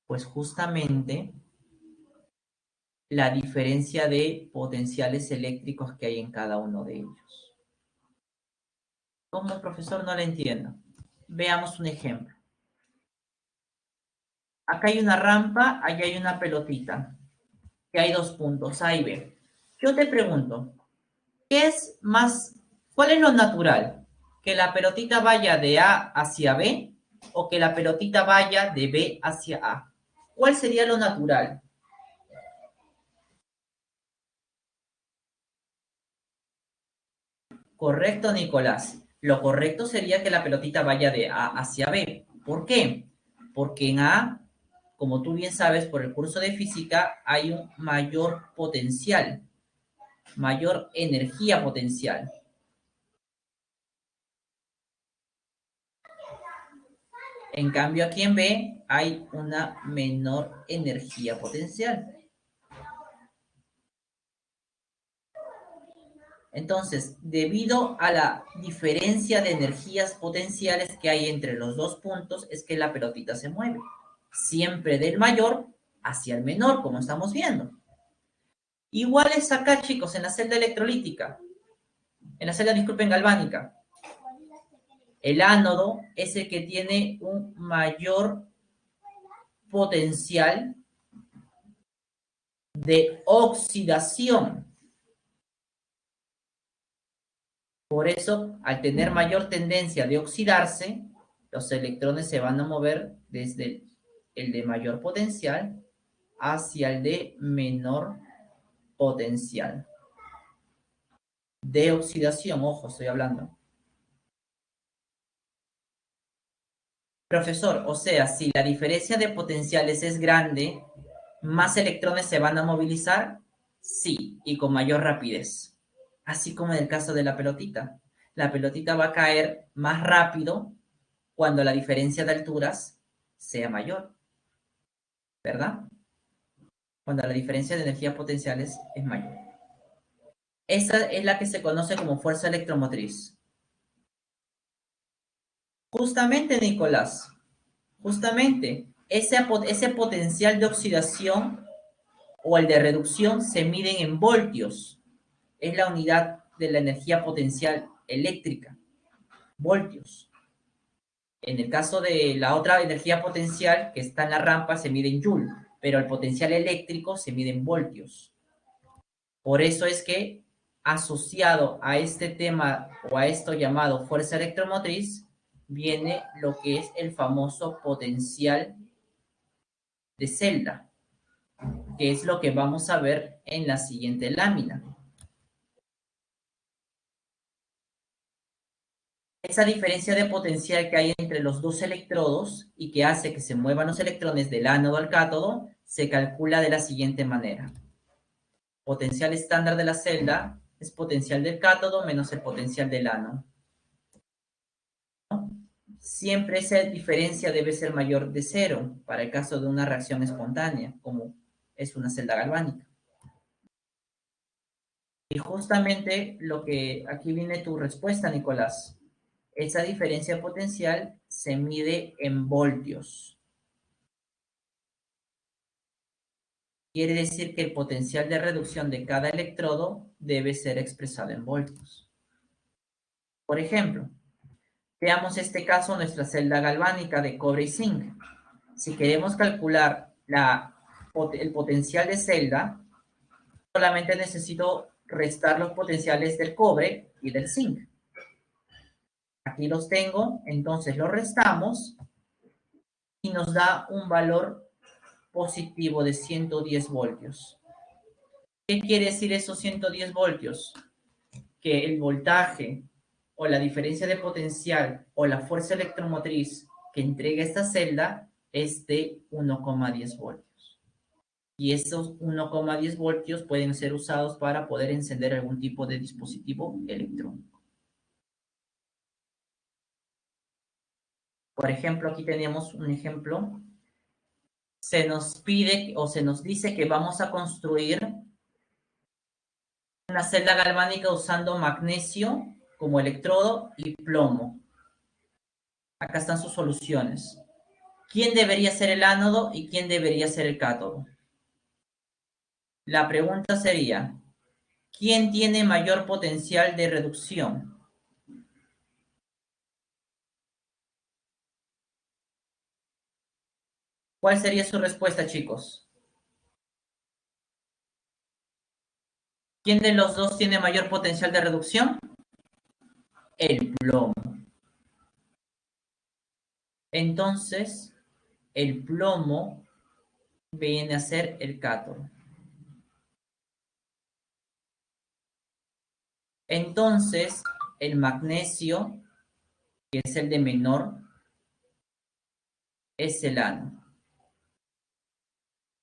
Pues justamente la diferencia de potenciales eléctricos que hay en cada uno de ellos. ¿Cómo, profesor? No lo entiendo. Veamos un ejemplo. Acá hay una rampa, allá hay una pelotita, que hay dos puntos, A y B. Yo te pregunto, ¿qué es más ¿Cuál es lo natural? ¿Que la pelotita vaya de A hacia B o que la pelotita vaya de B hacia A? ¿Cuál sería lo natural? Correcto, Nicolás. Lo correcto sería que la pelotita vaya de A hacia B. ¿Por qué? Porque en A, como tú bien sabes por el curso de física, hay un mayor potencial, mayor energía potencial. En cambio, aquí en B hay una menor energía potencial. Entonces, debido a la diferencia de energías potenciales que hay entre los dos puntos, es que la pelotita se mueve. Siempre del mayor hacia el menor, como estamos viendo. Igual es acá, chicos, en la celda electrolítica. En la celda, disculpen, galvánica. El ánodo es el que tiene un mayor potencial de oxidación. Por eso, al tener mayor tendencia de oxidarse, los electrones se van a mover desde el de mayor potencial hacia el de menor potencial. De oxidación, ojo, estoy hablando. Profesor, o sea, si la diferencia de potenciales es grande, ¿más electrones se van a movilizar? Sí, y con mayor rapidez. Así como en el caso de la pelotita. La pelotita va a caer más rápido cuando la diferencia de alturas sea mayor, ¿verdad? Cuando la diferencia de energías potenciales es mayor. Esa es la que se conoce como fuerza electromotriz. Justamente, Nicolás, justamente ese potencial de oxidación o el de reducción se miden en voltios. Es la unidad de la energía potencial eléctrica, voltios. En el caso de la otra energía potencial que está en la rampa se mide en joule, pero el potencial eléctrico se mide en voltios. Por eso es que asociado a este tema o a esto llamado fuerza electromotriz viene lo que es el famoso potencial de celda, que es lo que vamos a ver en la siguiente lámina. Esa diferencia de potencial que hay entre los dos electrodos y que hace que se muevan los electrones del ánodo al cátodo se calcula de la siguiente manera. Potencial estándar de la celda es potencial del cátodo menos el potencial del ánodo. Siempre esa diferencia debe ser mayor de cero para el caso de una reacción espontánea, como es una celda galvánica. Y justamente lo que aquí viene tu respuesta, Nicolás. Esa diferencia potencial se mide en voltios. Quiere decir que el potencial de reducción de cada electrodo debe ser expresado en voltios. Por ejemplo, veamos este caso nuestra celda galvánica de cobre y zinc. Si queremos calcular el potencial de celda, solamente necesito restar los potenciales del cobre y del zinc. Aquí los tengo, entonces los restamos y nos da un valor positivo de 110 voltios. ¿Qué quiere decir esos 110 voltios? Que el voltaje o la diferencia de potencial o la fuerza electromotriz que entrega esta celda es de 1,10 voltios. Y esos 1,10 voltios pueden ser usados para poder encender algún tipo de dispositivo electrónico. Por ejemplo, aquí tenemos un ejemplo. Se nos pide o se nos dice que vamos a construir una celda galvánica usando magnesio como electrodo y plomo. Acá están sus soluciones. ¿Quién debería ser el ánodo y quién debería ser el cátodo? La pregunta sería, ¿quién tiene mayor potencial de reducción? ¿Cuál sería su respuesta, chicos? ¿Quién de los dos tiene mayor potencial de reducción? El plomo. Entonces, el plomo viene a ser el cátodo. Entonces, el magnesio, que es el de menor, es el ánodo.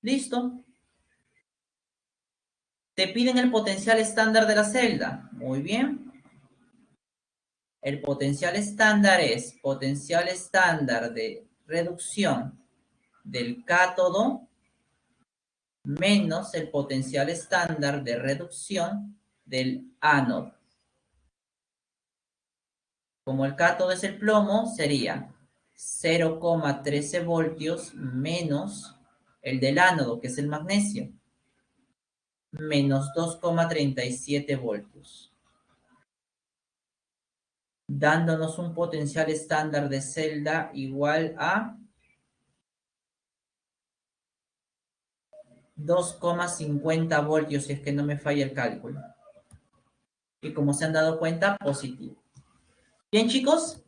¿Listo? Te piden el potencial estándar de la celda. Muy bien. El potencial estándar es potencial estándar de reducción del cátodo menos el potencial estándar de reducción del ánodo. Como el cátodo es el plomo, sería 0,13 voltios menos el del ánodo, que es el magnesio, menos 2,37 voltios, dándonos un potencial estándar de celda igual a 2,50 voltios, si es que no me falla el cálculo. Y como se han dado cuenta, positivo. Bien, chicos,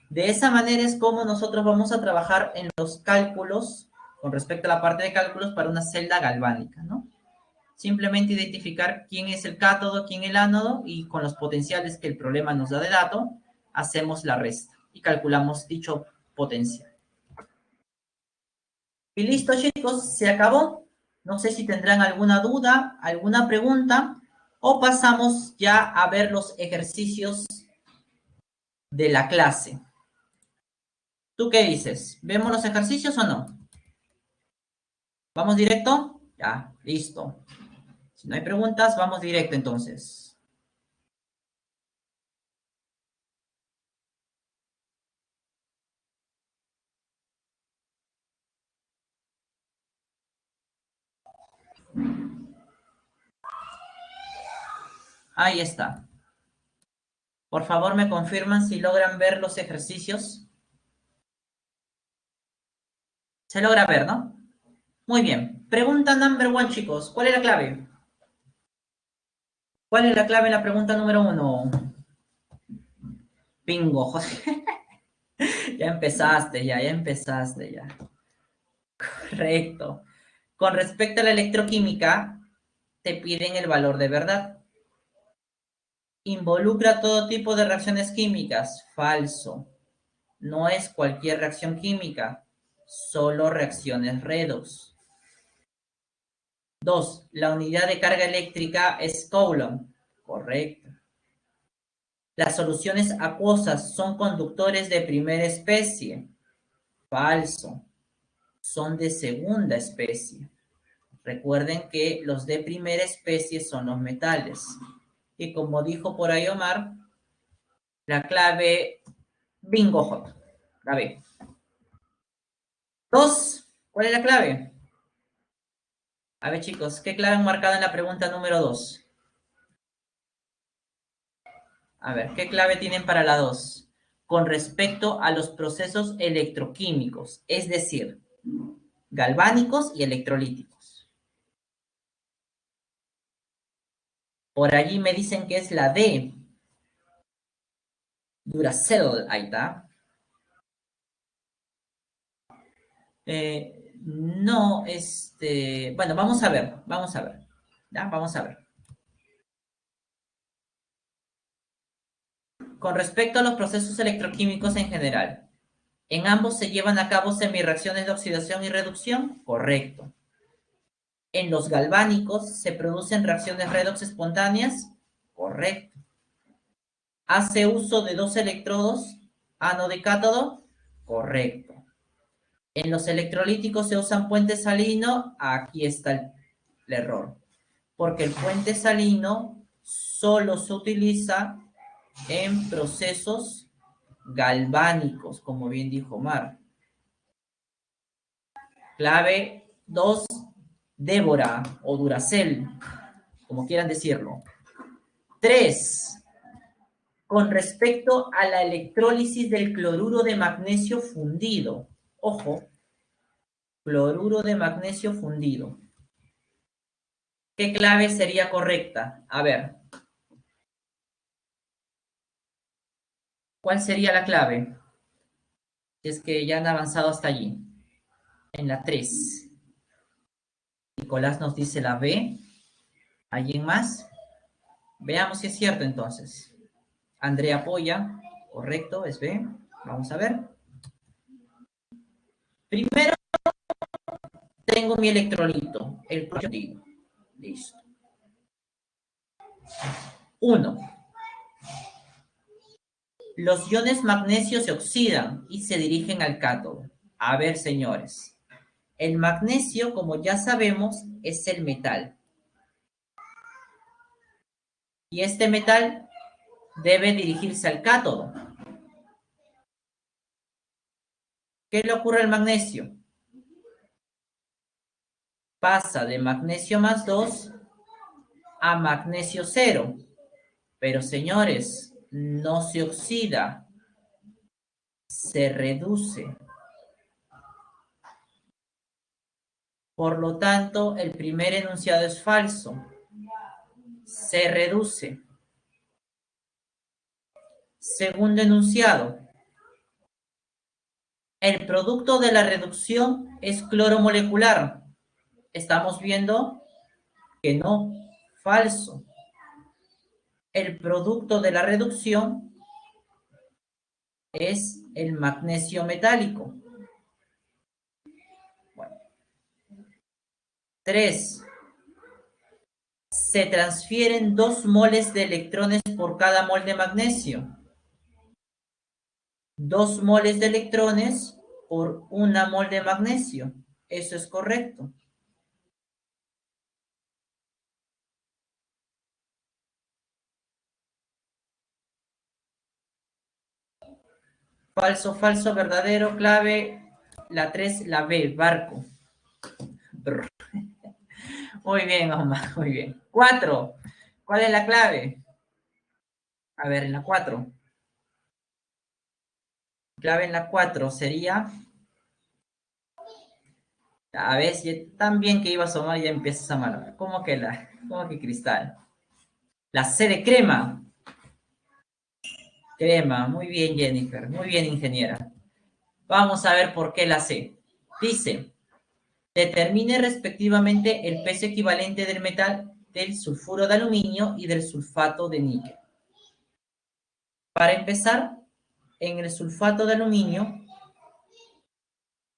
de esa manera es como nosotros vamos a trabajar en los cálculos, con respecto a la parte de cálculos, para una celda galvánica, ¿no? Simplemente identificar quién es el cátodo, quién el ánodo, y con los potenciales que el problema nos da de dato, hacemos la resta y calculamos dicho potencial. Y listo, chicos, se acabó. No sé si tendrán alguna duda, alguna pregunta, o pasamos ya a ver los ejercicios de la clase. ¿Tú qué dices? ¿Vemos los ejercicios o no? ¿Vamos directo? Ya, listo. Si no hay preguntas, vamos directo entonces. Ahí está. Por favor, me confirman si logran ver los ejercicios. Se logra ver, ¿no? Muy bien. Pregunta number one, chicos. ¿Cuál es la clave? ¿Cuál es la clave en la pregunta número uno? Bingo, José. Ya empezaste, ya empezaste, ya. Correcto. Con respecto a la electroquímica, te piden el valor de verdad. Involucra todo tipo de reacciones químicas. Falso. No es cualquier reacción química, solo reacciones redox. 2. La unidad de carga eléctrica es Coulomb. Correcto. Las soluciones acuosas son conductores de primera especie. Falso. Son de segunda especie. Recuerden que los de primera especie son los metales. Y como dijo por ahí Omar, la clave bingo hot. La B. 2. ¿Cuál es la clave? A ver, chicos, ¿qué clave han marcado en la pregunta número 2? A ver, ¿qué clave tienen para la 2? Con respecto a los procesos electroquímicos, es decir, galvánicos y electrolíticos. Por allí me dicen que es la D. Duracell, ahí está. No, bueno, vamos a ver, ¿ya? Vamos a ver. Con respecto a los procesos electroquímicos en general, ¿en ambos se llevan a cabo semirreacciones de oxidación y reducción? Correcto. ¿En los galvánicos se producen reacciones redox espontáneas? Correcto. ¿Hace uso de dos electrodos, ánodo y cátodo? Correcto. ¿En los electrolíticos se usan puentes salino? Aquí está el error. Porque el puente salino solo se utiliza en procesos galvánicos, como bien dijo Omar. Clave 2, Débora o Duracell, como quieran decirlo. 3. Con respecto a la electrólisis del cloruro de magnesio fundido. Ojo, cloruro de magnesio fundido. ¿Qué clave sería correcta? A ver. ¿Cuál sería la clave? Si es que ya han avanzado hasta allí. En la 3. Nicolás nos dice la B. ¿Alguien más? Veamos si es cierto entonces. Andrea apoya. Correcto, es B. Vamos a ver. Primero tengo mi electrolito, el proyectil. Listo. 1. Los iones magnesio se oxidan y se dirigen al cátodo. A ver, señores. El magnesio, como ya sabemos, es el metal. Y este metal debe dirigirse al cátodo. ¿Qué le ocurre al magnesio? Pasa de magnesio más 2 a magnesio 0. Pero señores, no se oxida, se reduce. Por lo tanto, el primer enunciado es falso. Se reduce. Segundo enunciado. El producto de la reducción es cloro molecular. Estamos viendo que no, falso. El producto de la reducción es el magnesio metálico. Bueno. 3. Se transfieren 2 moles de electrones por cada mol de magnesio. 2 moles de electrones por 1 mol de magnesio. Eso es correcto. Falso, falso, verdadero, clave. La 3, la B, barco. Brr. Muy bien, Omar, muy bien. 4. ¿Cuál es la clave? A ver, en la 4. Clave en la 4 sería... A ver, si tan bien que ibas a Omar ya empiezas a amar. ¿Cómo que cristal? La C de crema. Crema, muy bien, Jennifer. Muy bien, ingeniera. Vamos a ver por qué la C. Dice, determine respectivamente el peso equivalente del metal del sulfuro de aluminio y del sulfato de níquel. Para empezar, en el sulfato de aluminio,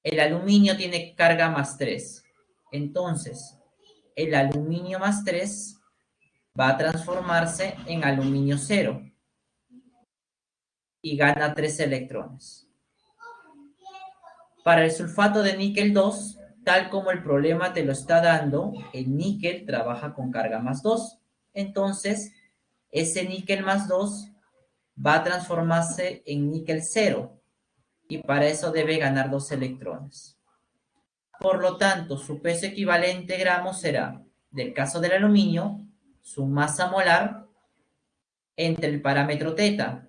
el aluminio tiene carga más 3. Entonces, el aluminio más 3 va a transformarse en aluminio 0 y gana 3 electrones. Para el sulfato de níquel 2, tal como el problema te lo está dando, el níquel trabaja con carga más 2. Entonces, ese níquel más 2 va a transformarse en níquel 0 y para eso debe ganar 2 electrones. Por lo tanto, su peso equivalente gramos será, del caso del aluminio, su masa molar entre el parámetro teta,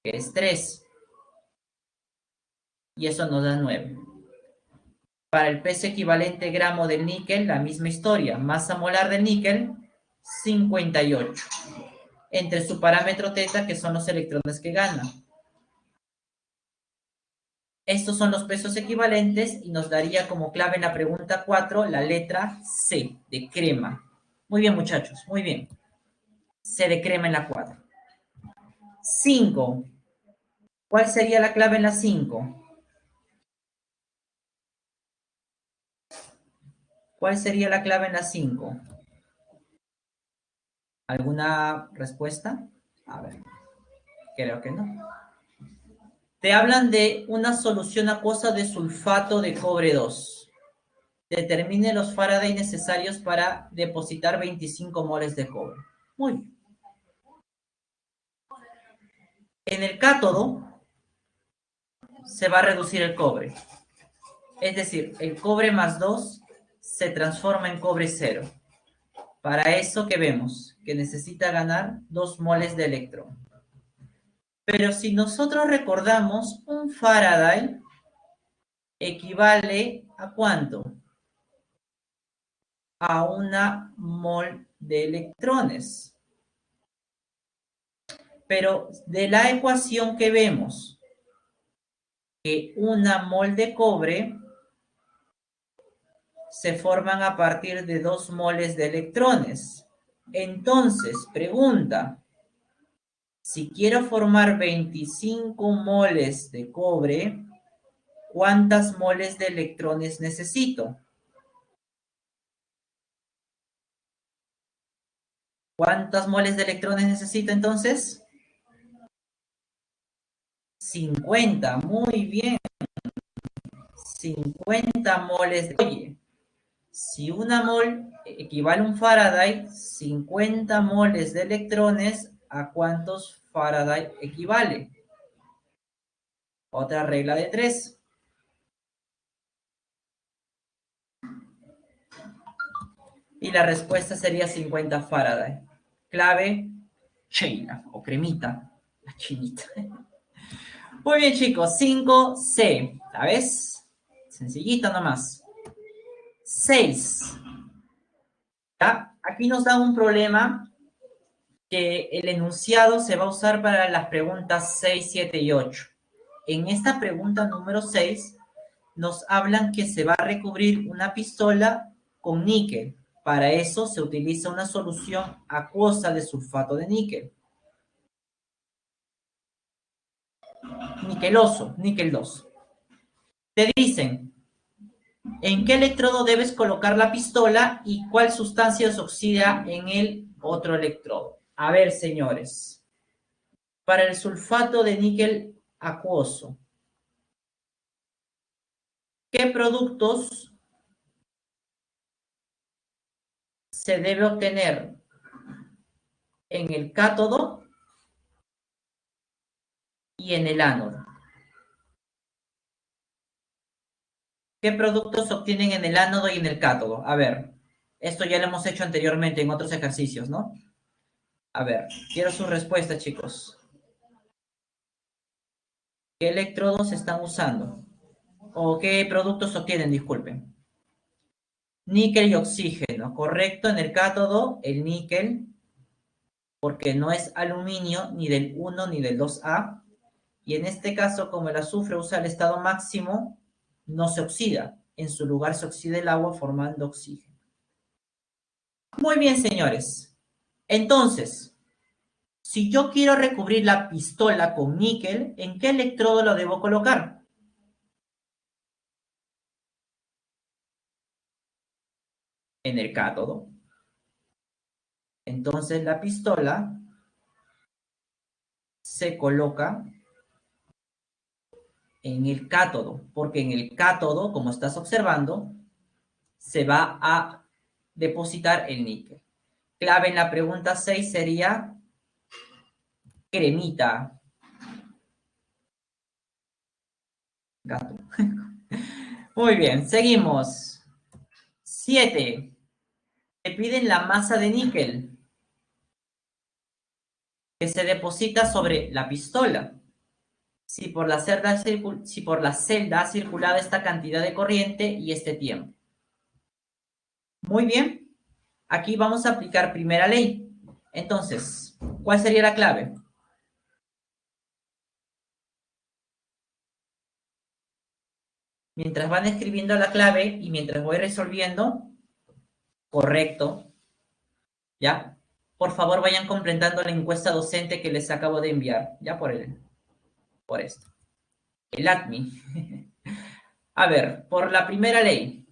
que es 3, y eso nos da 9. Para el peso equivalente gramo del níquel, la misma historia. Masa molar del níquel, 58. Entre su parámetro teta, que son los electrones que gana. Estos son los pesos equivalentes y nos daría como clave en la pregunta 4 la letra C de crema. Muy bien, muchachos, muy bien. C de crema en la 4. 5. ¿Cuál sería la clave en la 5? ¿Cuál sería la clave en la 5? ¿Alguna respuesta? A ver, creo que no. Te hablan de una solución acuosa de sulfato de cobre 2. Determine los Faraday necesarios para depositar 25 moles de cobre. Muy bien. En el cátodo se va a reducir el cobre. Es decir, el cobre más 2 se transforma en cobre 0. Para eso, ¿qué vemos? Que necesita ganar 2 moles de electrón. Pero si nosotros recordamos, un Faraday equivale ¿a cuánto? A 1 mol de electrones. Pero de la ecuación que vemos, que una mol de cobre se forman a partir de 2 moles de electrones. Entonces, pregunta, si quiero formar 25 moles de cobre, ¿cuántas moles de electrones necesito? ¿Cuántas moles de electrones necesito entonces? 50, muy bien. 50 moles de... Oye, si una mol equivale a un Faraday, 50 moles de electrones, ¿a cuántos Faraday equivale? Otra regla de 3. Y la respuesta sería 50 Faraday. Clave, Sheila o cremita, la chinita. Muy bien, chicos, 5C, ¿sabes? Sencillito nomás. 6. ¿Ya? Aquí nos da un problema que el enunciado se va a usar para las preguntas 6, 7 y 8. En esta pregunta número 6 nos hablan que se va a recubrir una pistola con níquel. Para eso se utiliza una solución acuosa de sulfato de níquel. Niqueloso, níquel 2. Te dicen, ¿en qué electrodo debes colocar la pistola y cuál sustancia se oxida en el otro electrodo? A ver, señores, para el sulfato de níquel acuoso, ¿qué productos se debe obtener en el cátodo y en el ánodo? ¿Qué productos se obtienen en el ánodo y en el cátodo? A ver, esto ya lo hemos hecho anteriormente en otros ejercicios, ¿no? A ver, quiero su respuesta, chicos. ¿Qué electrodos están usando? ¿O qué productos se obtienen? Disculpen. Níquel y oxígeno, correcto. En el cátodo, el níquel, porque no es aluminio ni del 1 ni del 2A. Y en este caso, como el azufre usa el estado máximo, no se oxida. En su lugar se oxida el agua formando oxígeno. Muy bien, señores. Entonces, si yo quiero recubrir la pistola con níquel, ¿en qué electrodo lo debo colocar? En el cátodo. Entonces la pistola se coloca en el cátodo, porque en el cátodo, como estás observando, se va a depositar el níquel. Clave en la pregunta 6 sería cremita. Gato. Muy bien, seguimos. 7. Te piden la masa de níquel que se deposita sobre la pistola. Si por la celda ha circulado esta cantidad de corriente y este tiempo. Muy bien. Aquí vamos a aplicar primera ley. Entonces, ¿cuál sería la clave? Mientras van escribiendo la clave y mientras voy resolviendo, correcto, ¿ya? Por favor, vayan completando la encuesta docente que les acabo de enviar, ya por esto. El ADMI. A ver, por la primera ley,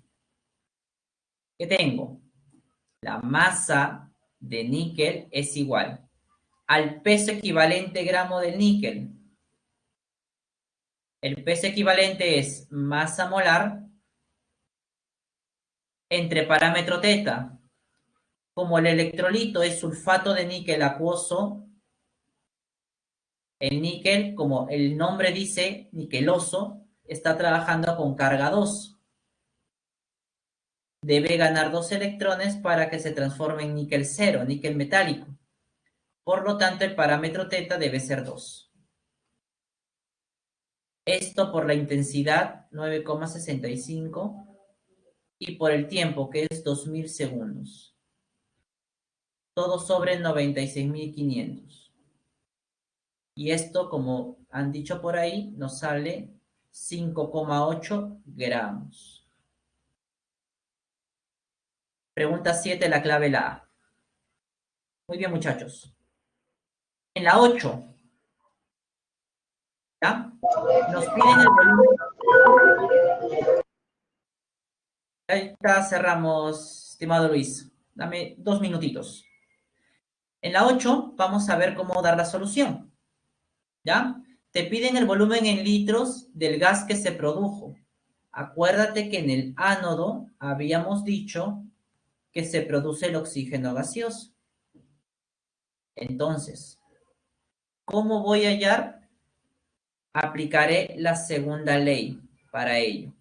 ¿qué tengo? La masa de níquel es igual al peso equivalente gramo del níquel. El peso equivalente es masa molar entre parámetro teta. Como el electrolito es sulfato de níquel acuoso, el níquel, como el nombre dice, niqueloso, está trabajando con carga 2. Debe ganar 2 electrones para que se transforme en níquel 0, níquel metálico. Por lo tanto, el parámetro teta debe ser 2. Esto por la intensidad, 9,65, y por el tiempo, que es 2000 segundos. Todo sobre 96.500. Y esto, como han dicho por ahí, nos sale 5,8 gramos. Pregunta 7, la clave la A. Muy bien, muchachos. En la 8, ¿ya? Nos piden el volumen. Ahí está, cerramos, estimado Luis. Dame 2 minutitos. En la 8 vamos a ver cómo dar la solución, ¿ya? Te piden el volumen en litros del gas que se produjo. Acuérdate que en el ánodo habíamos dicho que se produce el oxígeno gaseoso. Entonces, ¿cómo voy a hallar? Aplicaré la segunda ley para ello.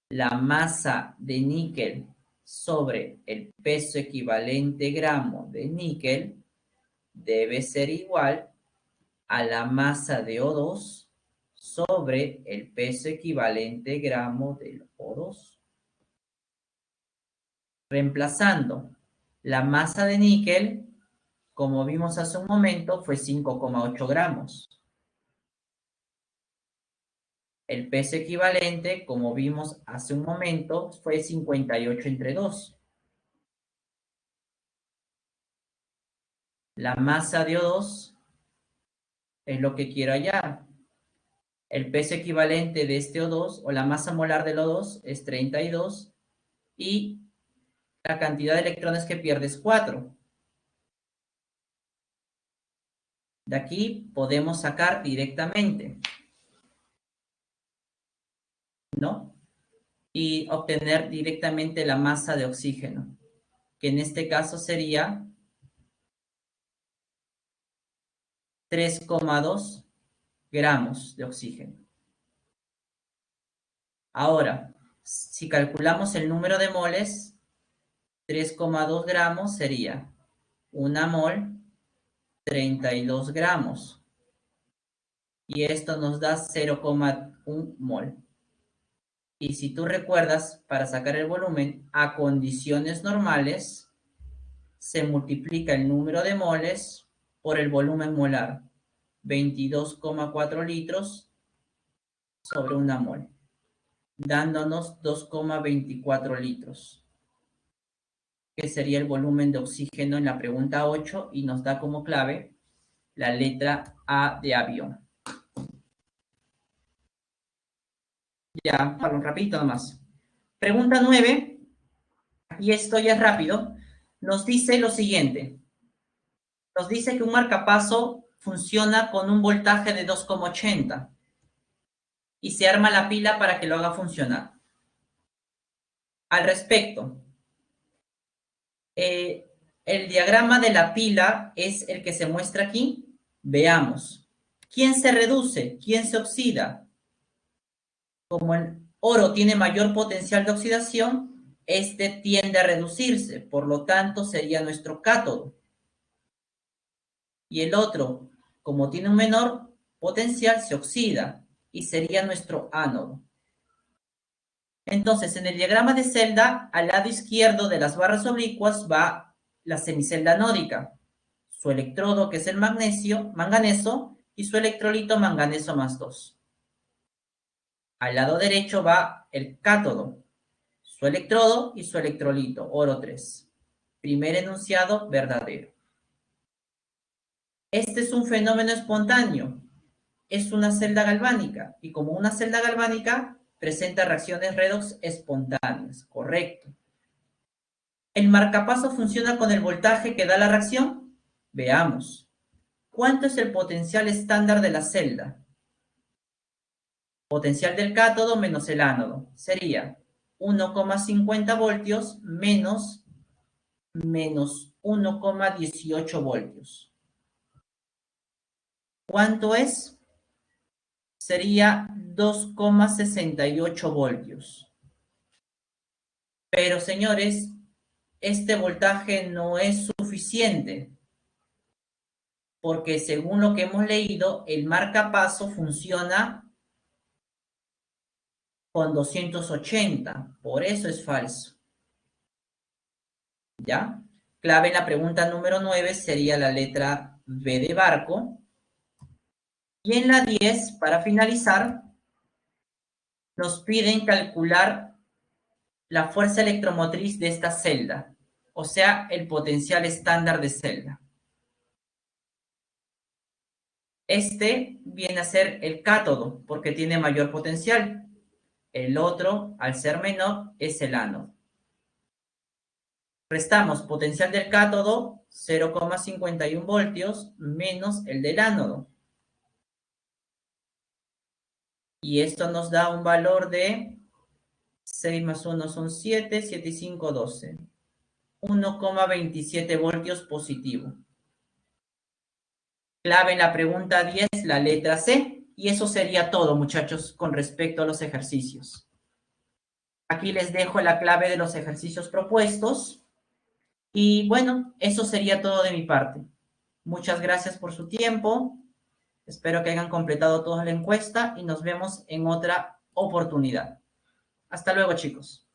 La masa de níquel sobre el peso equivalente gramo de níquel debe ser igual a la masa de O2 sobre el peso equivalente gramo del O2. Reemplazando la masa de níquel, como vimos hace un momento, fue 5,8 gramos. El peso equivalente, como vimos hace un momento, fue 58 entre 2. La masa de O2 es lo que quiero hallar. El peso equivalente de este O2 o la masa molar del O2 es 32 y la cantidad de electrones que pierde es 4. De aquí podemos sacar directamente, ¿no? Y obtener directamente la masa de oxígeno, que en este caso sería 3,2 gramos de oxígeno. Ahora, si calculamos el número de moles, 3,2 gramos sería 1 mol, 32 gramos. Y esto nos da 0,1 mol. Y si tú recuerdas, para sacar el volumen a condiciones normales, se multiplica el número de moles por el volumen molar. 22,4 litros sobre 1 mol, dándonos 2,24 litros, que sería el volumen de oxígeno en la pregunta 8 y nos da como clave la letra A de avión. Ya, un rapidito nomás. Pregunta 9, y esto ya es rápido, nos dice lo siguiente. Nos dice que un marcapaso funciona con un voltaje de 2,80 y se arma la pila para que lo haga funcionar. Al respecto, el diagrama de la pila es el que se muestra aquí. Veamos. ¿Quién se reduce? ¿Quién se oxida? Como el oro tiene mayor potencial de oxidación, este tiende a reducirse, por lo tanto sería nuestro cátodo. Y el otro, como tiene un menor potencial, se oxida y sería nuestro ánodo. Entonces, en el diagrama de celda, al lado izquierdo de las barras oblicuas va la semicelda anódica, su electrodo, que es el magnesio, manganeso, y su electrolito, manganeso más 2. Al lado derecho va el cátodo, su electrodo y su electrolito, oro 3. Primer enunciado, verdadero. Este es un fenómeno espontáneo, es una celda galvánica, y como una celda galvánica, presenta reacciones redox espontáneas, correcto. ¿El marcapaso funciona con el voltaje que da la reacción? Veamos. ¿Cuánto es el potencial estándar de la celda? Potencial del cátodo menos el ánodo. Sería 1,50 voltios menos 1,18 voltios. ¿Cuánto es? Sería 2,68 voltios. Pero, señores, este voltaje no es suficiente, porque según lo que hemos leído, el marcapaso funciona con 280, por eso es falso. ¿Ya? Clave en la pregunta número 9 sería la letra B de barco. Y en la 10, para finalizar, nos piden calcular la fuerza electromotriz de esta celda, o sea, el potencial estándar de celda. Este viene a ser el cátodo, porque tiene mayor potencial. El otro, al ser menor, es el ánodo. Restamos potencial del cátodo, 0,51 voltios, menos el del ánodo. Y esto nos da un valor de 6 más 1 son 7, 7 y 5, 12. 1,27 voltios positivo. Clave en la pregunta 10, la letra C. Y eso sería todo, muchachos, con respecto a los ejercicios. Aquí les dejo la clave de los ejercicios propuestos. Y bueno, eso sería todo de mi parte. Muchas gracias por su tiempo. Espero que hayan completado toda la encuesta y nos vemos en otra oportunidad. Hasta luego, chicos.